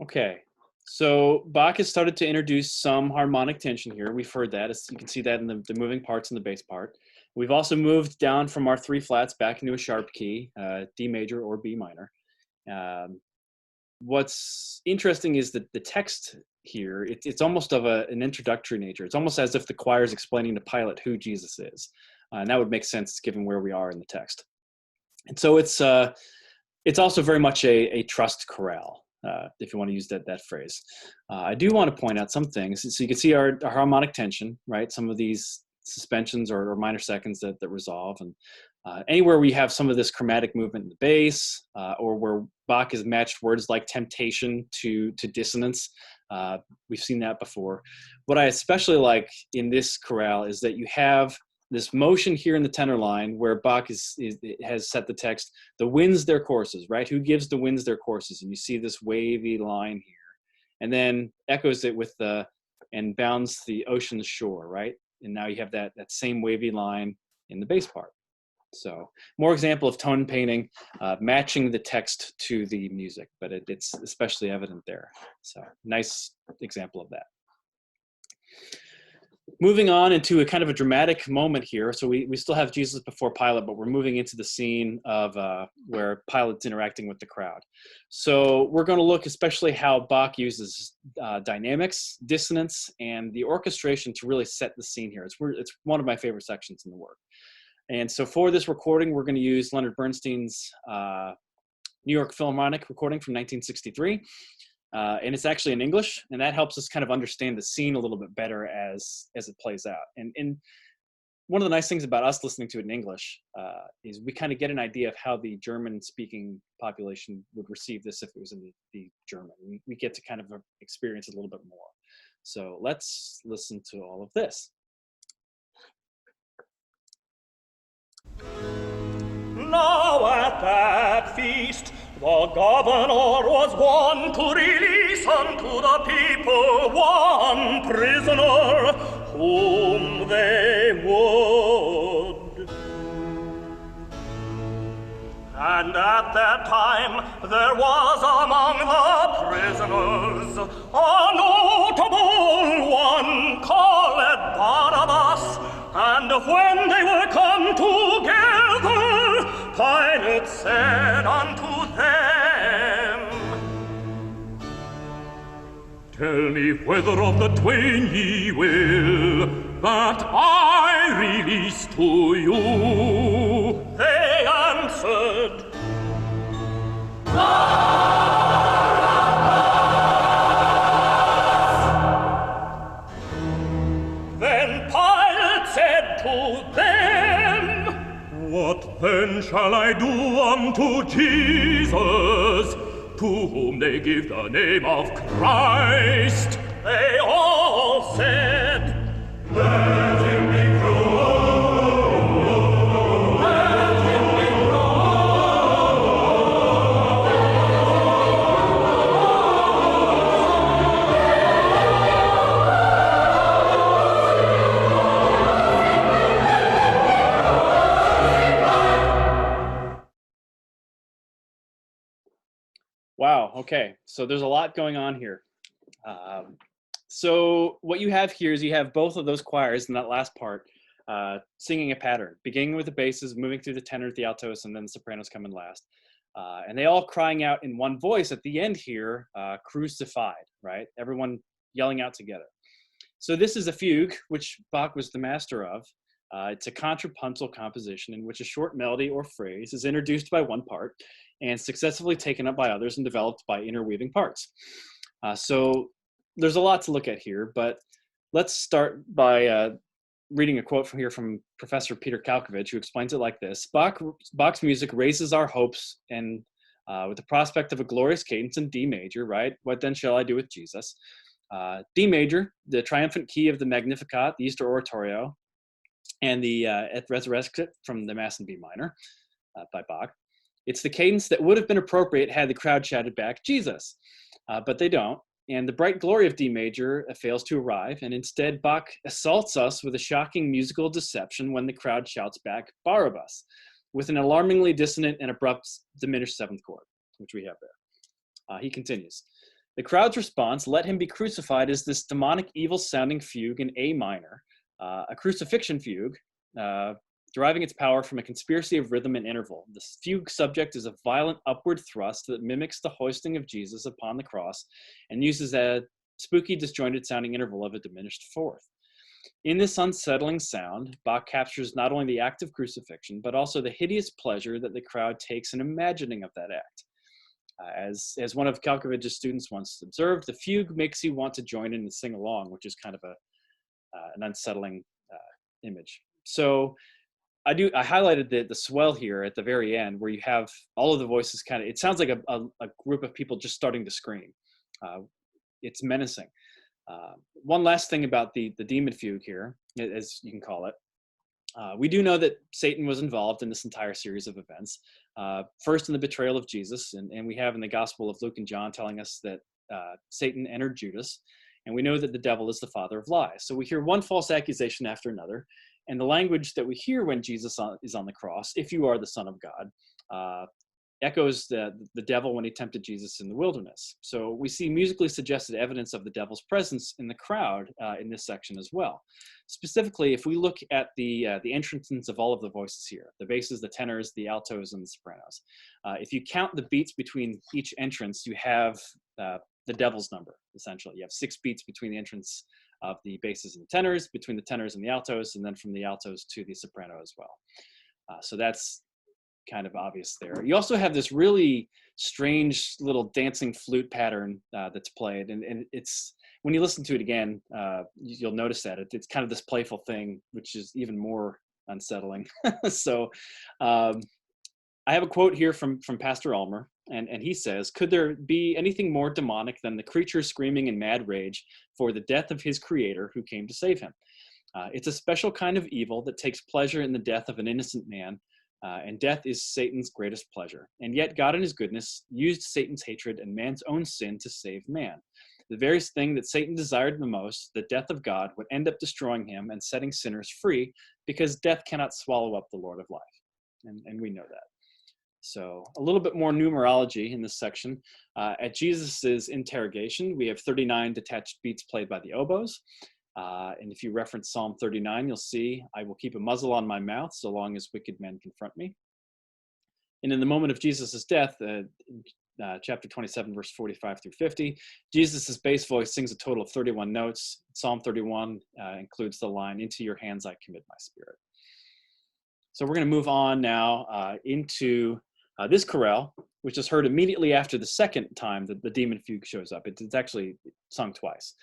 Okay, so Bach has started to introduce some harmonic tension here. We've heard that. You can see that in the moving parts and the bass part. We've also moved down from our three flats back into a sharp key, D major or B minor. What's interesting is that the text here, it's almost of an introductory nature. It's almost as if the choir is explaining to Pilate who Jesus is. And that would make sense given where we are in the text. And so it's also very much a trust chorale. If you want to use that phrase. I do want to point out some things. So you can see our harmonic tension, right? Some of these suspensions or minor seconds that resolve. And anywhere we have some of this chromatic movement in the bass, or where Bach has matched words like temptation to dissonance, we've seen that before. What I especially like in this chorale is that you have this motion here in the tenor line where Bach has set the text, the winds their courses, right? Who gives the winds their courses? And you see this wavy line here. And then echoes it with the, and bounds the ocean's shore, right? And now you have that same wavy line in the bass part. So more example of tone painting, matching the text to the music, but it's especially evident there. So nice example of that. Moving on into a kind of a dramatic moment here. So we still have Jesus before Pilate, but we're moving into the scene of where Pilate's interacting with the crowd. So we're going to look especially how Bach uses dynamics, dissonance, and the orchestration to really set the scene here. It's one of my favorite sections in the work. And so for this recording, we're going to use Leonard Bernstein's New York Philharmonic recording from 1963. And it's actually in English, and that helps us kind of understand the scene a little bit better as it plays out. And one of the nice things about us listening to it in English is we kind of get an idea of how the German-speaking population would receive this if it was in the German. We get to kind of experience it a little bit more. So let's listen to all of this. Now at that feast, the governor was wont to release unto the people one prisoner, whom they would. And at that time there was among the prisoners a notable one called Barabbas. And when they were come together, Pilate said unto them, Tell me whether of the twain ye will that I release to you. They answered, Then Pilate said to them, What then shall I do unto Jesus, to whom they give the name of Christ? They all said, Let him be crucified. Let him be Wow, okay, so there's a lot going on here. So what you have here is you have both of those choirs in that last part singing a pattern, beginning with the basses, moving through the tenor, the altos, and then the sopranos come in last. And they all crying out in one voice at the end here, crucified, right? Everyone yelling out together. So this is a fugue, which Bach was the master of. It's a contrapuntal composition in which a short melody or phrase is introduced by one part and successively taken up by others and developed by interweaving parts. So there's a lot to look at here, but let's start by reading a quote from Professor Peter Kalkovich, who explains it like this. Bach's music raises our hopes and with the prospect of a glorious cadence in D major, right? What then shall I do with Jesus? D major, the triumphant key of the Magnificat, the Easter Oratorio, and the Et Resurrexit from the Mass in B minor by Bach. It's the cadence that would have been appropriate had the crowd shouted back, Jesus, but they don't. And the bright glory of D major fails to arrive, and instead Bach assaults us with a shocking musical deception when the crowd shouts back Barabbas, with an alarmingly dissonant and abrupt diminished seventh chord, which we have there. He continues. The crowd's response, let him be crucified, is this demonic evil-sounding fugue in A minor, a crucifixion fugue, deriving its power from a conspiracy of rhythm and interval. The fugue subject is a violent upward thrust that mimics the hoisting of Jesus upon the cross and uses a spooky, disjointed sounding interval of a diminished fourth. In this unsettling sound, Bach captures not only the act of crucifixion, but also the hideous pleasure that the crowd takes in imagining of that act. As one of Kalkovich's students once observed, the fugue makes you want to join in and sing along, which is kind of an unsettling image. So I highlighted the swell here at the very end where you have all of the voices kind of, it sounds like a group of people just starting to scream. It's menacing. One last thing about the demon fugue here, as you can call it, We do know that Satan was involved in this entire series of events. First in the betrayal of Jesus, and we have in the Gospel of Luke and John telling us that Satan entered Judas, and we know that the devil is the father of lies. So we hear one false accusation after another, and the language that we hear when Jesus is on the cross, if you are the Son of God, echoes the devil when he tempted Jesus in the wilderness. So we see musically suggested evidence of the devil's presence in the crowd in this section as well. Specifically, if we look at the entrances of all of the voices here, the basses, the tenors, the altos, and the sopranos, if you count the beats between each entrance, you have the devil's number, essentially. You have 6 beats between the entrance of the basses and the tenors, between the tenors and the altos, and then from the altos to the soprano as well. So that's kind of obvious there. You also have this really strange little dancing flute pattern that's played, and it's, when you listen to it again, you'll notice that it's kind of this playful thing, which is even more unsettling. So I have a quote here from Pastor Ulmer, and he says, "Could there be anything more demonic than the creature screaming in mad rage for the death of his creator who came to save him? It's a special kind of evil that takes pleasure in the death of an innocent man, and death is Satan's greatest pleasure. And yet God in his goodness used Satan's hatred and man's own sin to save man. The very thing that Satan desired the most, the death of God, would end up destroying him and setting sinners free, because death cannot swallow up the Lord of life." And we know that. So a little bit more numerology in this section. At Jesus's interrogation, we have 39 detached beats played by the oboes. And if you reference Psalm 39, you'll see, "I will keep a muzzle on my mouth so long as wicked men confront me." And in the moment of Jesus's death, chapter 27, verse 45 through 50, Jesus's bass voice sings a total of 31 notes. Psalm 31 includes the line, "Into your hands I commit my spirit." So we're going to move on now into this chorale, which is heard immediately after the second time that the demon fugue shows up. It's actually sung twice.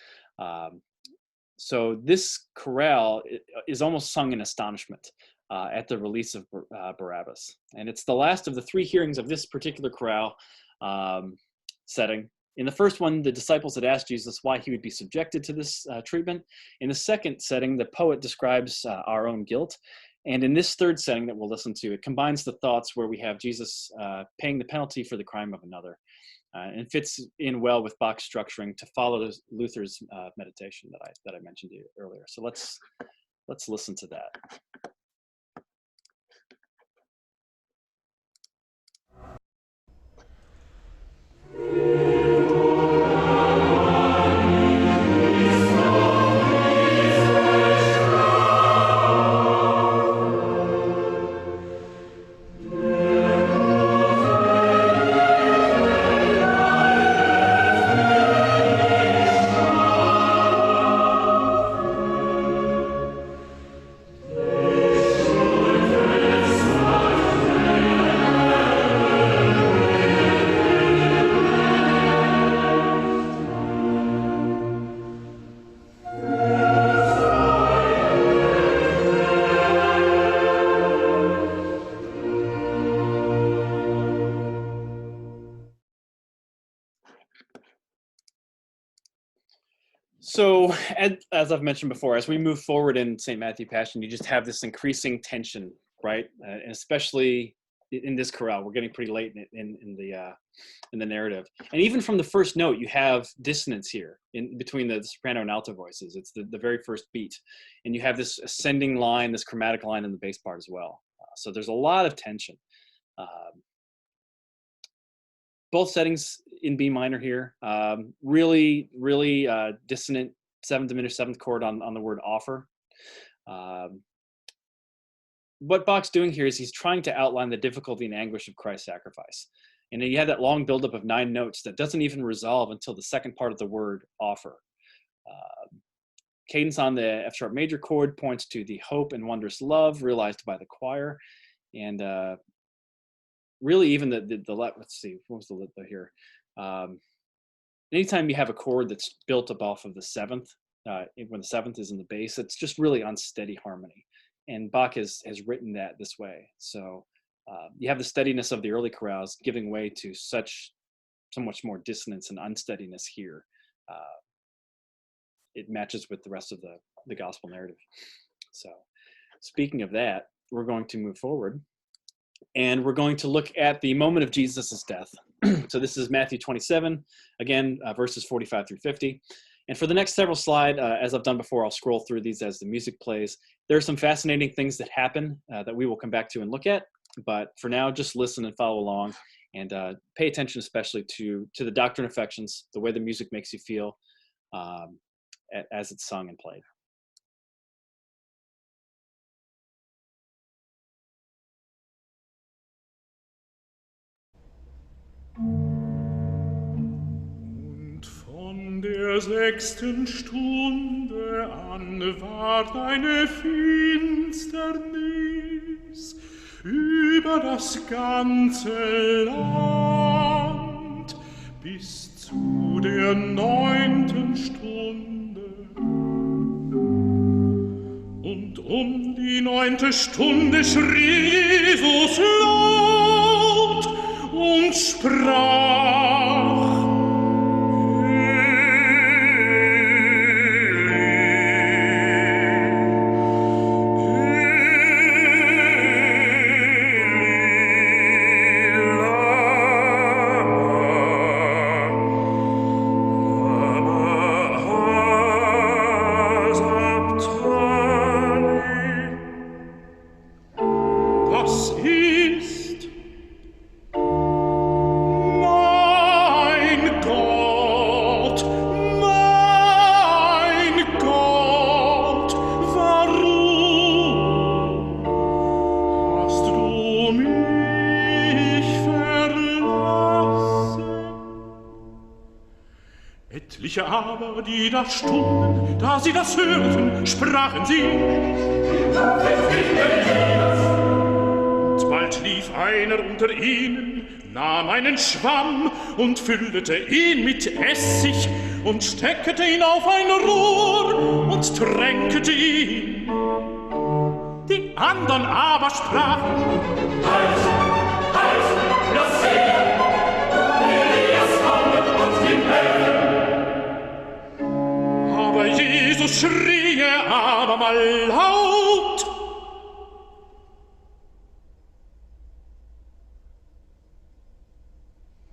So this chorale is almost sung in astonishment at the release of Barabbas. And it's the last of the 3 hearings of this particular chorale setting. In the first one, the disciples had asked Jesus why he would be subjected to this treatment. In the second setting, the poet describes our own guilt. And in this third setting that we'll listen to, it combines the thoughts where we have Jesus paying the penalty for the crime of another. And fits in well with Bach's structuring to follow Luther's meditation that I mentioned to you earlier. So let's listen to that. So, as I've mentioned before, as we move forward in St. Matthew Passion, you just have this increasing tension, right? And especially in this chorale, we're getting pretty late in the narrative. And even from the first note, you have dissonance here in between the soprano and alto voices. It's the very first beat, and you have this ascending line, this chromatic line in the bass part as well. So there's a lot of tension. Both settings in B minor here, really dissonant 7th diminished 7th chord on the word offer. What Bach's doing here is he's trying to outline the difficulty and anguish of Christ's sacrifice. And then you have that long buildup of 9 notes that doesn't even resolve until the second part of the word offer. Cadence on the F sharp major chord points to the hope and wondrous love realized by the choir. And really even let's see, what was the lit here? Anytime you have a chord that's built up off of the 7th, when the 7th is in the bass, it's just really unsteady harmony. And Bach has written that this way. So you have the steadiness of the early chorales giving way to so much more dissonance and unsteadiness here. It matches with the rest of the gospel narrative. So speaking of that, we're going to move forward and we're going to look at the moment of Jesus' death. So this is Matthew 27, again, verses 45 through 50. And for the next several slides, as I've done before, I'll scroll through these as the music plays. There are some fascinating things that happen that we will come back to and look at. But for now, just listen and follow along and pay attention especially to the doctrine of affections, the way the music makes you feel as it's sung and played. Von der 6. Stunde an ward eine Finsternis über das ganze Land bis zu der 9. Stunde. Und um die 9. Stunde schrie Jesus laut und sprach: Aber die da stunden, da sie das hörten, sprachen sie: Und bald lief einer unter ihnen, nahm einen Schwamm und füllte ihn mit Essig und steckte ihn auf ein Rohr und tränkte ihn. Die andern aber sprachen: Halt, lass sehen, Elias kommt und ihm helfen. Aber Jesus schrie abermal laut: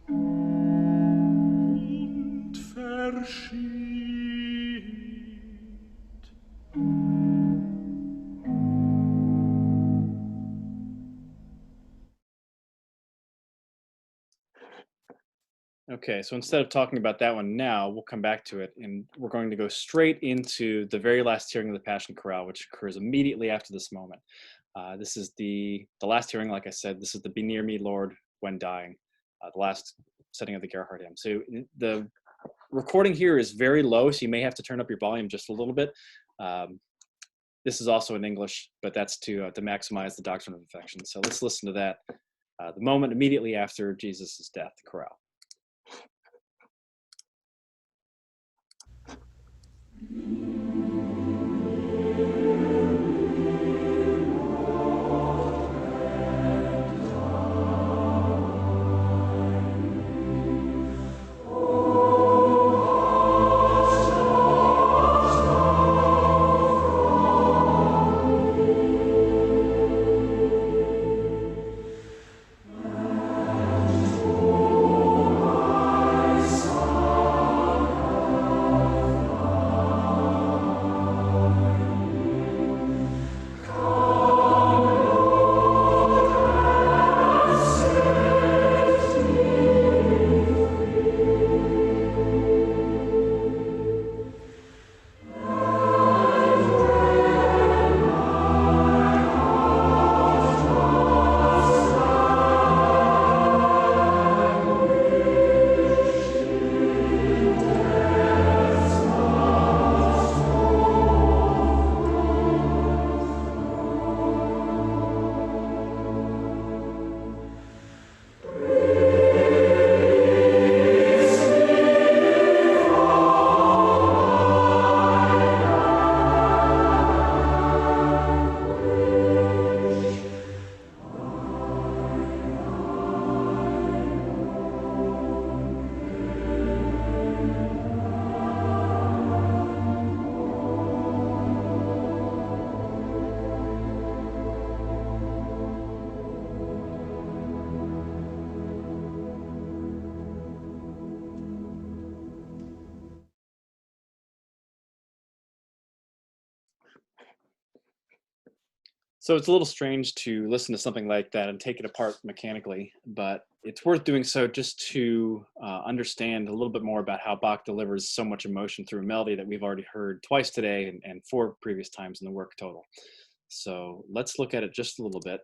und verschied. Okay, so instead of talking about that one now, we'll come back to it, and we're going to go straight into the very last hearing of the Passion Chorale, which occurs immediately after this moment. This is the last hearing, like I said. This is the Be Near Me, Lord, When Dying, the last setting of the Gerhard hymn. So the recording here is very low, so you may have to turn up your volume just a little bit. This is also in English, but that's to maximize the doctrine of affection. So let's listen to that, the moment immediately after Jesus' death, the chorale. Oh So it's a little strange to listen to something like that and take it apart mechanically, but it's worth doing so just to understand a little bit more about how Bach delivers so much emotion through a melody that we've already heard twice today and four previous times in the work total. So let's look at it just a little bit.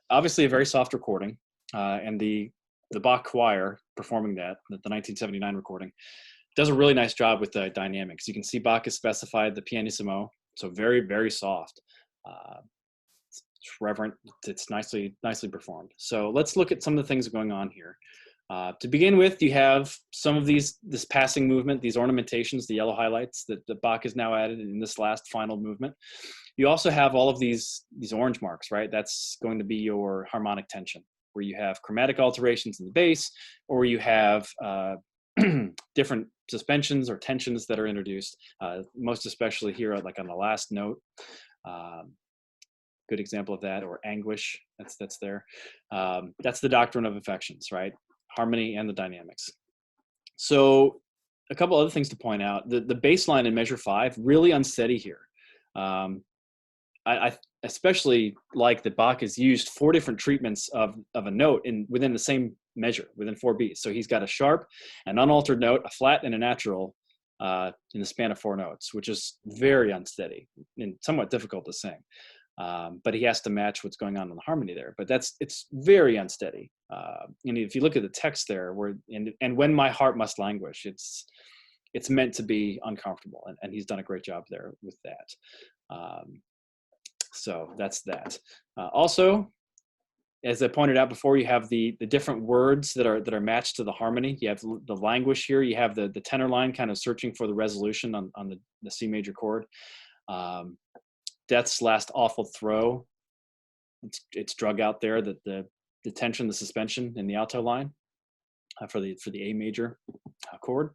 Obviously, a very soft recording, and the Bach choir performing that, the 1979 recording, does a really nice job with the dynamics. You can see Bach has specified the pianissimo, so very, very soft. It's reverent. It's nicely performed. So let's look at some of the things going on here. To begin with, you have some of this passing movement, these ornamentations, the yellow highlights that Bach has now added in this last final movement. You also have all of these orange marks, right? That's going to be your harmonic tension, where you have chromatic alterations in the bass, or you have different suspensions or tensions that are introduced, most especially here, like on the last note. Good example of that, or anguish, that's there. That's the doctrine of affections, right? Harmony and the dynamics. So a couple other things to point out. The bass line in measure 5, really unsteady here. I especially like that Bach has used 4 different treatments of a note within the same measure, within 4 beats. So he's got a sharp, an unaltered note, a flat, and a natural in the span of 4 notes, which is very unsteady and somewhat difficult to sing. But he has to match what's going on in the harmony there. But it's very unsteady. And if you look at the text there, and when my heart must languish, it's meant to be uncomfortable, and he's done a great job there with that. So that's that. Also, as I pointed out before, you have the different words that are matched to the harmony. You have the languish here. You have the tenor line kind of searching for the resolution on the C major chord. Death's last awful throw. It's drug out there, that the tension, the suspension in the alto line for the A major chord.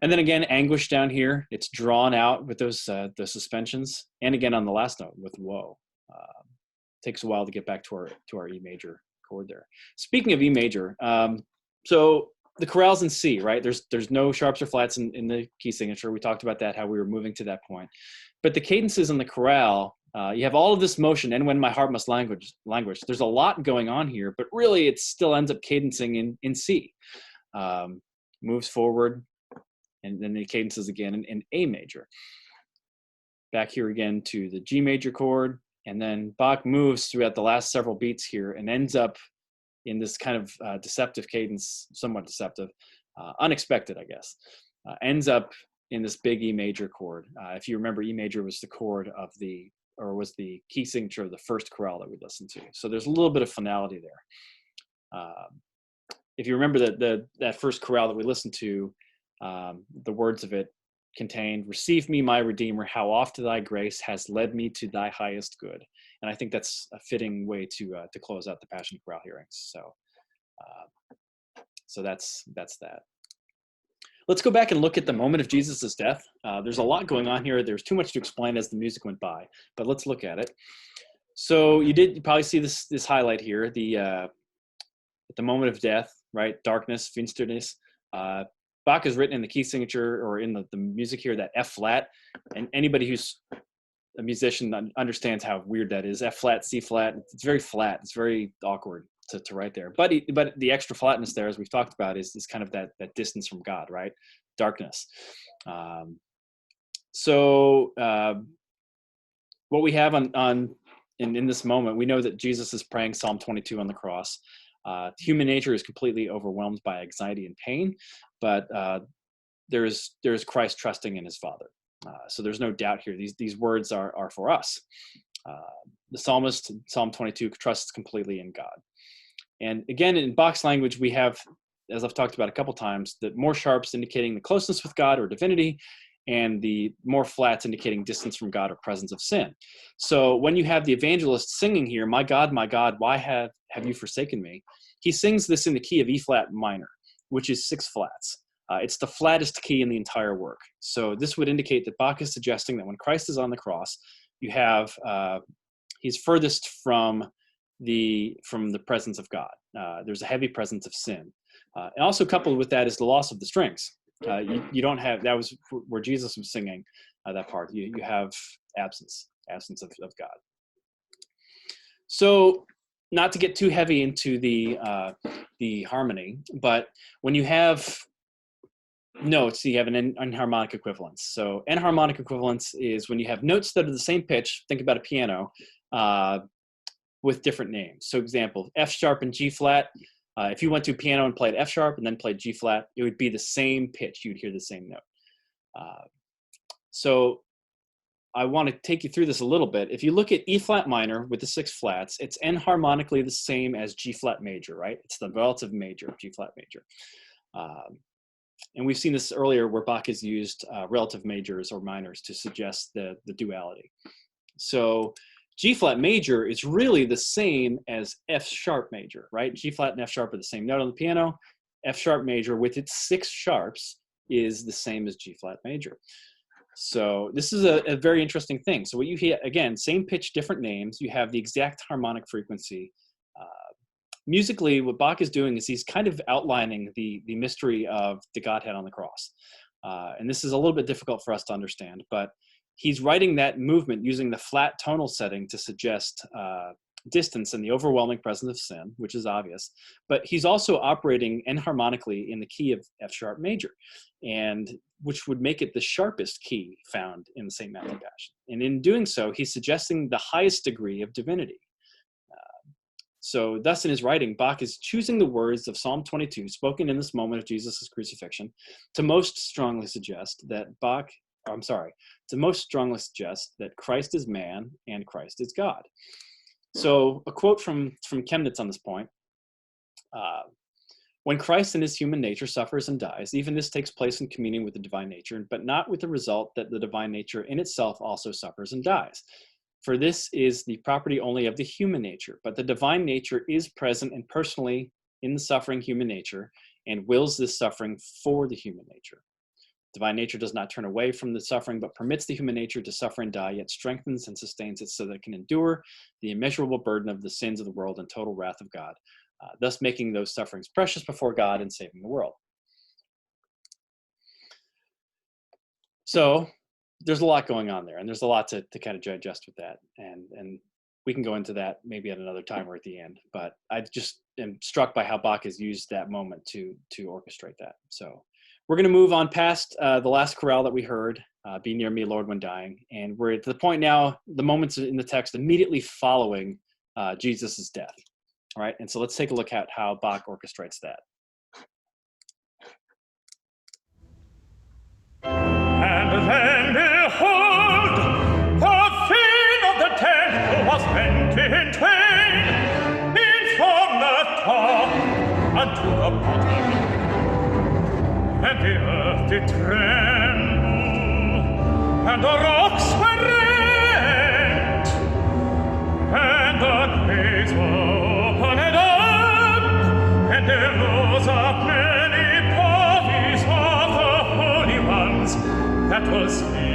And then again, anguish down here. It's drawn out with those the suspensions, and again on the last note with woe. Takes a while to get back to our E major chord there. Speaking of E major, so the chorales in C, right? There's no sharps or flats in the key signature. We talked about that, how we were moving to that point. But the cadences in the chorale, you have all of this motion, and when my heart must languish. There's a lot going on here, but really it still ends up cadencing in C. Moves forward, and then the cadences again in A major. Back here again to the G major chord, and then Bach moves throughout the last several beats here and ends up in this kind of deceptive cadence, somewhat deceptive, unexpected, I guess. Ends up in this big E major chord. If you remember, E major was the chord was the key signature of the first chorale that we listened to. So there's a little bit of finality there. If you remember that first chorale that we listened to, the words of it contained, "Receive me, my Redeemer, how oft thy grace has led me to thy highest good." And I think that's a fitting way to close out the Passion Chorale hearings. So that's that. Let's go back and look at the moment of Jesus' death. There's a lot going on here. There's too much to explain as the music went by, but let's look at it. So you probably see this highlight here, at the moment of death, right? Darkness, finsternis. Bach has written in the key signature, or in the music here, that F flat, and anybody who's a musician understands how weird that is. F flat, C flat, it's very flat. It's very awkward to write there. But the extra flatness there, as we've talked about, is kind of that distance from God, right? Darkness. So what we have in this moment, we know that Jesus is praying Psalm 22 on the cross. Human nature is completely overwhelmed by anxiety and pain, but there is Christ trusting in his Father. So there's no doubt here. These words are for us. The psalmist, Psalm 22, trusts completely in God. And again, in Bach's language, we have, as I've talked about a couple times, the more sharps indicating the closeness with God or divinity, and the more flats indicating distance from God or presence of sin. So when you have the evangelist singing here, my God, why have you forsaken me?" He sings this in the key of E flat minor, which is 6 flats. It's the flattest key in the entire work. So this would indicate that Bach is suggesting that when Christ is on the cross, you have he's furthest from the presence of God. There's a heavy presence of sin. And also coupled with that is the loss of the strings. You don't have, that was where Jesus was singing that part. You have absence of God. So not to get too heavy into the harmony, but when you have notes, you have an enharmonic equivalence. So enharmonic equivalence is when you have notes that are the same pitch, think about a piano, with different names. So example, F sharp and G flat. If you went to a piano and played F sharp and then played G flat, it would be the same pitch. You'd hear the same note. So I want to take you through this a little bit. If you look at E flat minor with the 6 flats, it's enharmonically the same as G flat major, right? It's the relative major of G flat major. And we've seen this earlier where Bach has used relative majors or minors to suggest the duality. So G flat major is really the same as F sharp major, right? G flat and F sharp are the same note on the piano. F sharp major with its 6 sharps is the same as G flat major. So this is a very interesting thing. So what you hear, again, same pitch, different names. You have the exact harmonic frequency. Musically, what Bach is doing is he's kind of outlining the mystery of the Godhead on the cross. And this is a little bit difficult for us to understand, but he's writing that movement using the flat tonal setting to suggest distance and the overwhelming presence of sin, which is obvious. But he's also operating enharmonically in the key of F sharp major, and which would make it the sharpest key found in the St. Matthew Passion. And in doing so, he's suggesting the highest degree of divinity. So thus in his writing, Bach is choosing the words of Psalm 22, spoken in this moment of Jesus' crucifixion, to most strongly suggest that Christ is man and Christ is God. So a quote from Chemnitz on this point, when Christ in his human nature suffers and dies, even this takes place in communion with the divine nature, but not with the result that the divine nature in itself also suffers and dies. For this is the property only of the human nature, but the divine nature is present and personally in the suffering human nature and wills this suffering for the human nature. Divine nature does not turn away from the suffering, but permits the human nature to suffer and die, yet strengthens and sustains it so that it can endure the immeasurable burden of the sins of the world and total wrath of God, thus making those sufferings precious before God and saving the world. So there's a lot going on there, and there's a lot to kind of digest with that. And we can go into that maybe at another time or at the end, but I just am struck by how Bach has used that moment to orchestrate that. So we're going to move on past the last chorale that we heard, Be Near Me, Lord, When Dying. And we're at the point now, the moments in the text immediately following Jesus' death. All right, and so let's take a look at how Bach orchestrates that. And then behold, the veil of the temple was rent in twain, from the top unto the bottom, and the earth did tremble, and the rocks were rent, and the graves were opened up, and there rose up many bodies of the holy ones that was sleeping.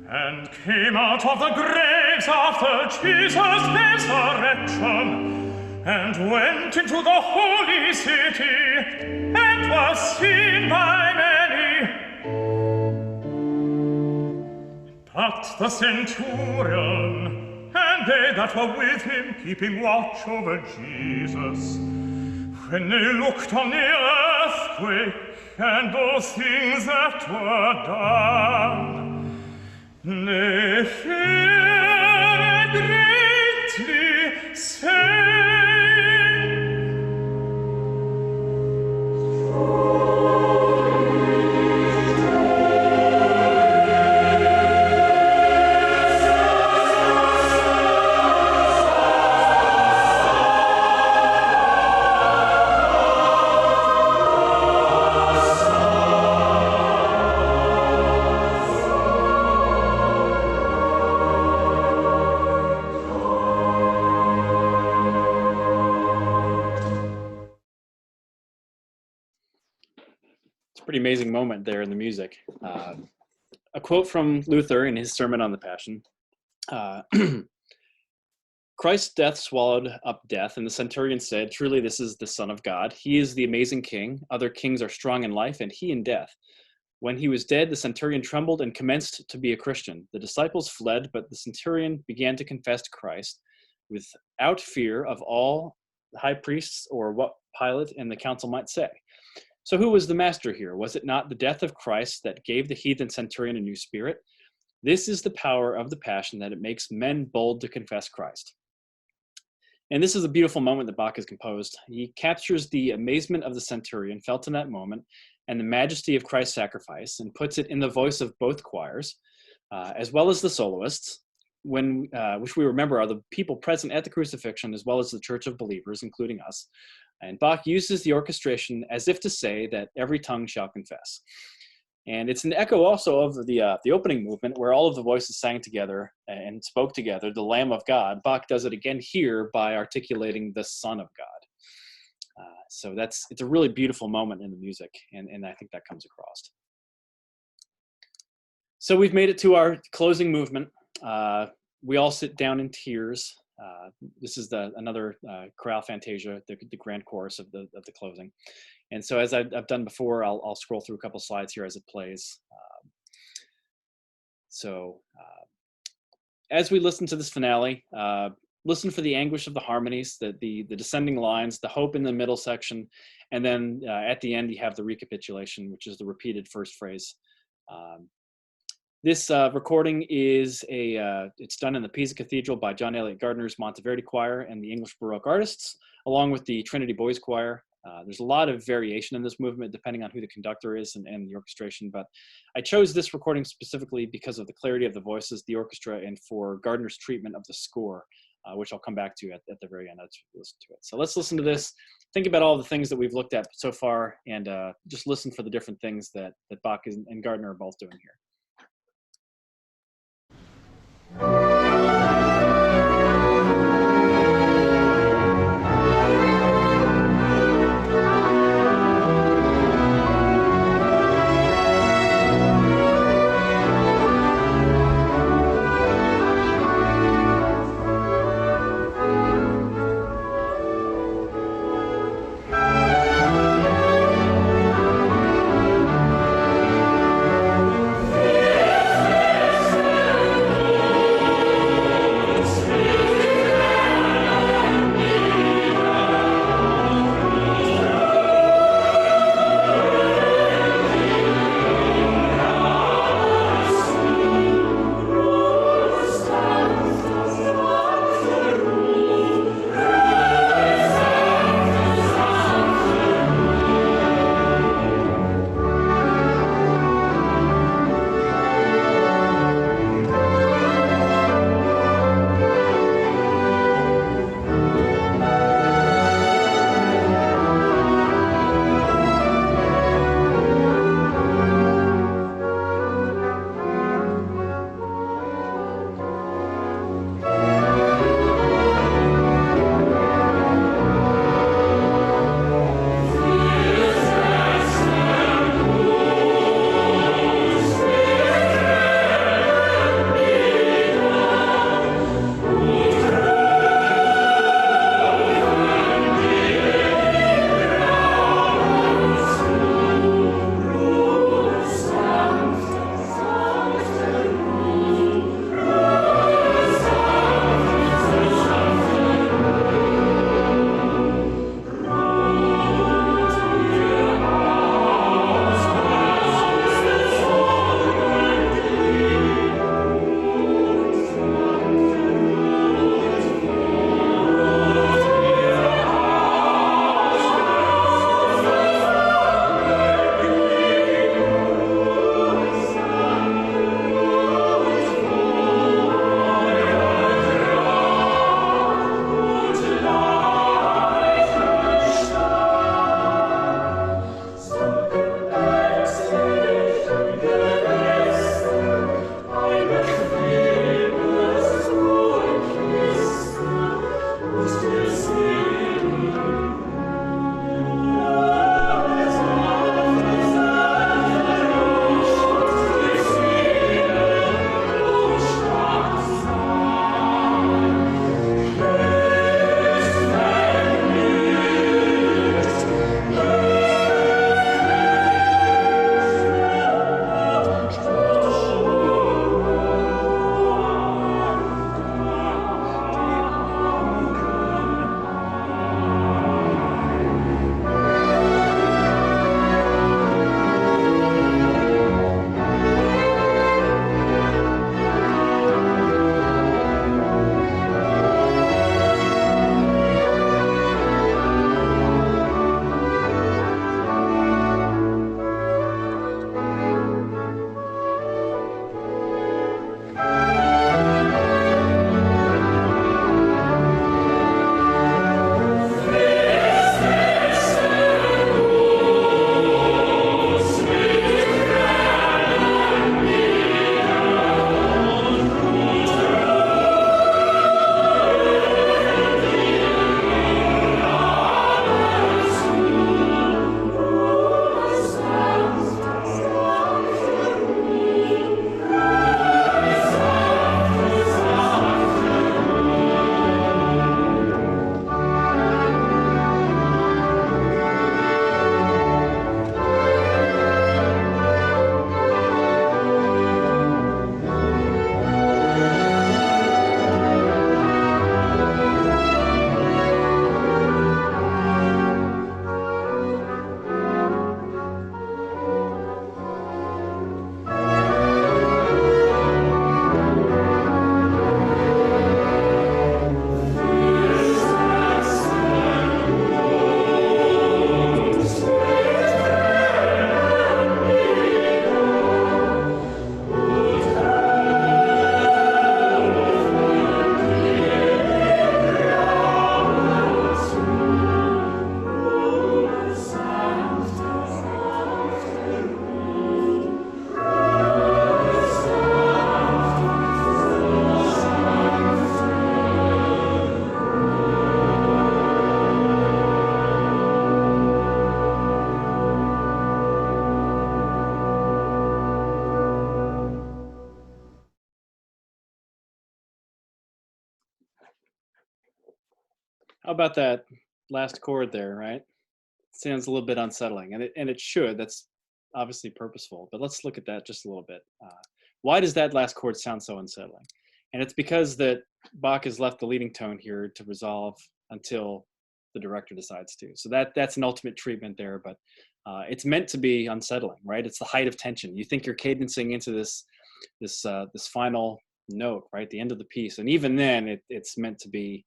And came out of the graves after Jesus' resurrection, and went into the holy city, and was seen by many. But the centurion, and they that were with him, keeping watch over Jesus, when they looked on the earthquake and those things that were done, they feared greatly, saying, Pretty amazing moment there in the music. A quote from Luther in his Sermon on the Passion. Christ's death swallowed up death, and the centurion said, truly this is the Son of God. He is the amazing king. Other kings are strong in life, and he in death. When he was dead, the centurion trembled and commenced to be a Christian. The disciples fled, but the centurion began to confess Christ without fear of all the high priests or what Pilate and the council might say. So who was the master here? Was it not the death of Christ that gave the heathen centurion a new spirit? This is the power of the passion, that it makes men bold to confess Christ. And this is a beautiful moment that Bach has composed. He captures the amazement of the centurion felt in that moment and the majesty of Christ's sacrifice, and puts it in the voice of both choirs, as well as the soloists, which we remember are the people present at the crucifixion, as well as the church of believers, including us. And Bach uses the orchestration as if to say that every tongue shall confess. And it's an echo also of the opening movement, where all of the voices sang together and spoke together, the Lamb of God. Bach does it again here by articulating the Son of God. So it's a really beautiful moment in the music, and I think that comes across. So we've made it to our closing movement. We all sit down in tears. This is another chorale fantasia, the grand chorus of the closing. And so, as I've done before, I'll scroll through a couple slides here as it plays. As we listen to this finale, listen for the anguish of the harmonies, the descending lines, the hope in the middle section, and then at the end you have the recapitulation, which is the repeated first phrase. This recording is it's done in the Pisa Cathedral by John Eliot Gardner's Monteverdi Choir and the English Baroque artists, along with the Trinity Boys Choir. There's a lot of variation in this movement depending on who the conductor is and the orchestration, but I chose this recording specifically because of the clarity of the voices, the orchestra, and for Gardner's treatment of the score, which I'll come back to at the very end. Let's listen to it. So let's listen to this, think about all the things that we've looked at so far, and just listen for the different things that Bach and Gardner are both doing here. Amen. How about that last chord there, right? Sounds a little bit unsettling, and it should. That's obviously purposeful. But let's look at that just a little bit. Why does that last chord sound so unsettling? And it's because that Bach has left the leading tone here to resolve until the director decides to. So that's an ultimate treatment there, but it's meant to be unsettling, right? It's the height of tension. You think you're cadencing into this final note, right? The end of the piece, and even then, it's meant to be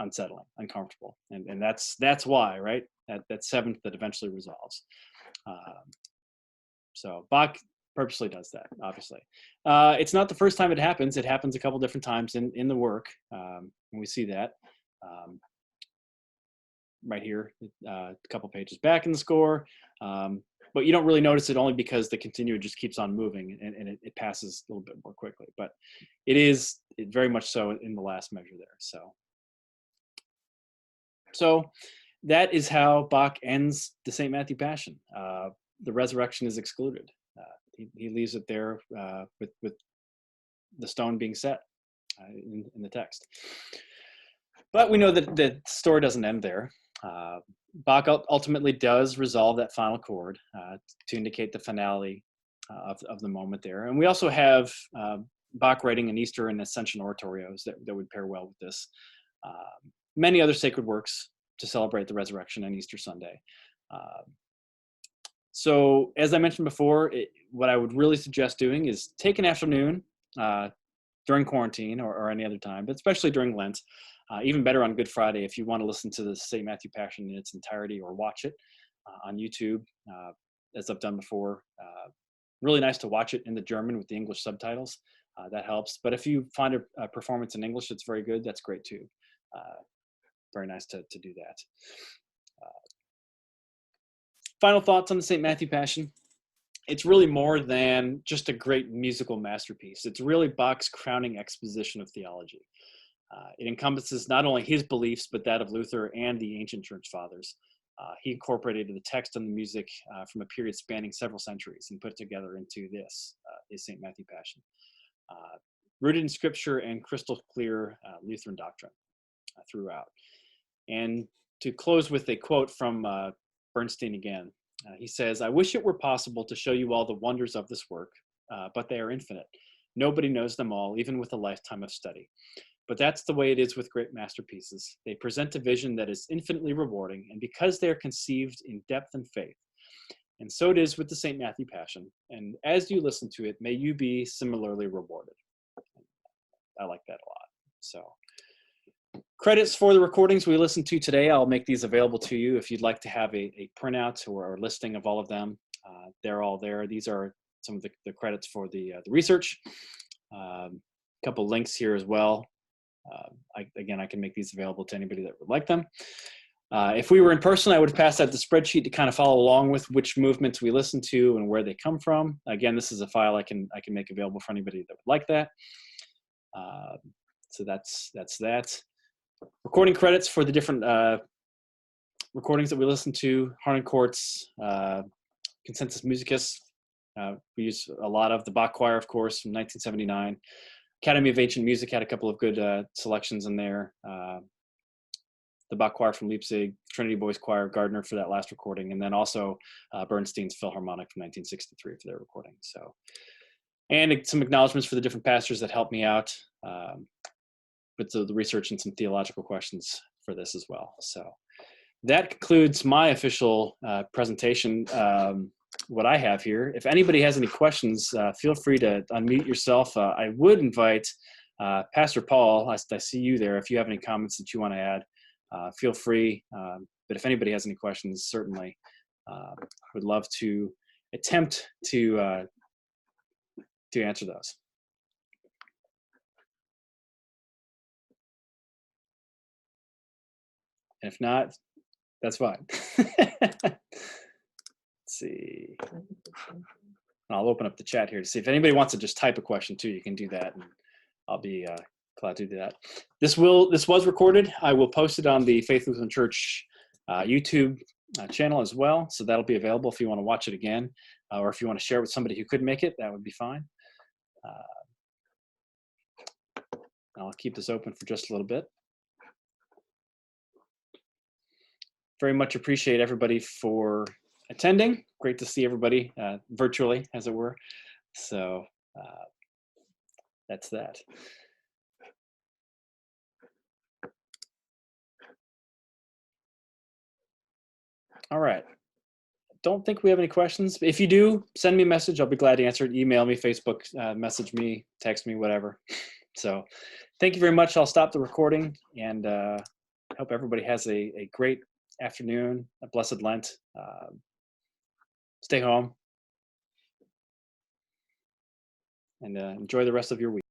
unsettling, uncomfortable, and that's why, right? That seventh that eventually resolves. So Bach purposely does that, obviously. It's not the first time it happens. It happens a couple different times in the work, and we see that right here, a couple pages back in the score. But you don't really notice it only because the continuo just keeps on moving and it passes a little bit more quickly. But it very much so in the last measure there. So that is how Bach ends the St. Matthew Passion. The resurrection is excluded. He leaves it there with the stone being set in the text. But we know that the story doesn't end there. Bach ultimately does resolve that final chord to indicate the finale of the moment there. And we also have Bach writing an Easter and Ascension oratorios that would pair well with this. Many other sacred works to celebrate the resurrection on Easter Sunday. So as I mentioned before, what I would really suggest doing is take an afternoon during quarantine or any other time, but especially during Lent. Even better on Good Friday if you want to listen to the St. Matthew Passion in its entirety or watch it on YouTube, as I've done before. Really nice to watch it in the German with the English subtitles. That helps. But if you find a performance in English that's very good, that's great too. Very nice to do that. Final thoughts on the St. Matthew Passion. It's really more than just a great musical masterpiece. It's really Bach's crowning exposition of theology. It encompasses not only his beliefs, but that of Luther and the ancient church fathers. He incorporated the text and the music from a period spanning several centuries and put it together into this, his St. Matthew Passion. Rooted in scripture and crystal clear Lutheran doctrine throughout. And to close with a quote from Bernstein again, he says, "I wish it were possible to show you all the wonders of this work, but they are infinite. Nobody knows them all, even with a lifetime of study. But that's the way it is with great masterpieces. They present a vision that is infinitely rewarding, and because they are conceived in depth and faith. And so it is with the St. Matthew Passion. And as you listen to it, may you be similarly rewarded." I like that a lot. So credits for the recordings we listened to today. I'll make these available to you if you'd like to have a printout or a listing of all of them. They're all there. These are some of the credits for the research. A couple links here as well. Again, I can make these available to anybody that would like them. If we were in person, I would pass out the spreadsheet to kind of follow along with which movements we listen to and where they come from. Again, this is a file I can make available for anybody that would like that. So that's that. Recording credits for the different recordings that we listen to: Harnoncourt's Consensus Musicus. We use a lot of the Bach Choir, of course, from 1979. Academy of Ancient Music had a couple of good selections in there. The Bach Choir from Leipzig, Trinity Boys Choir, Gardner for that last recording, and then also Bernstein's Philharmonic from 1963 for their recording. So, and some acknowledgments for the different pastors that helped me out, with the research and some theological questions for this as well. So that concludes my official presentation. What I have here. If anybody has any questions, feel free to unmute yourself. I would invite Pastor Paul, I see you there. If you have any comments that you want to add, feel free. But if anybody has any questions, certainly would love to attempt to answer those. And if not, that's fine. See. I'll open up the chat here to see if anybody wants to just type a question too. You can do that, and I'll be glad to do that. This was recorded. I will post it on the Faith Lutheran Church YouTube channel as well, so that'll be available if you want to watch it again, or if you want to share it with somebody who couldn't make it, that would be fine. I'll keep this open for just a little bit. very much appreciate everybody for attending. Great to see everybody virtually, as it were. So that's that. All right. Don't think we have any questions. If you do, send me a message. I'll be glad to answer it. Email me, Facebook, message me, text me, whatever. So thank you very much. I'll stop the recording, and hope everybody has a great afternoon, a blessed Lent. Stay home, and enjoy the rest of your week.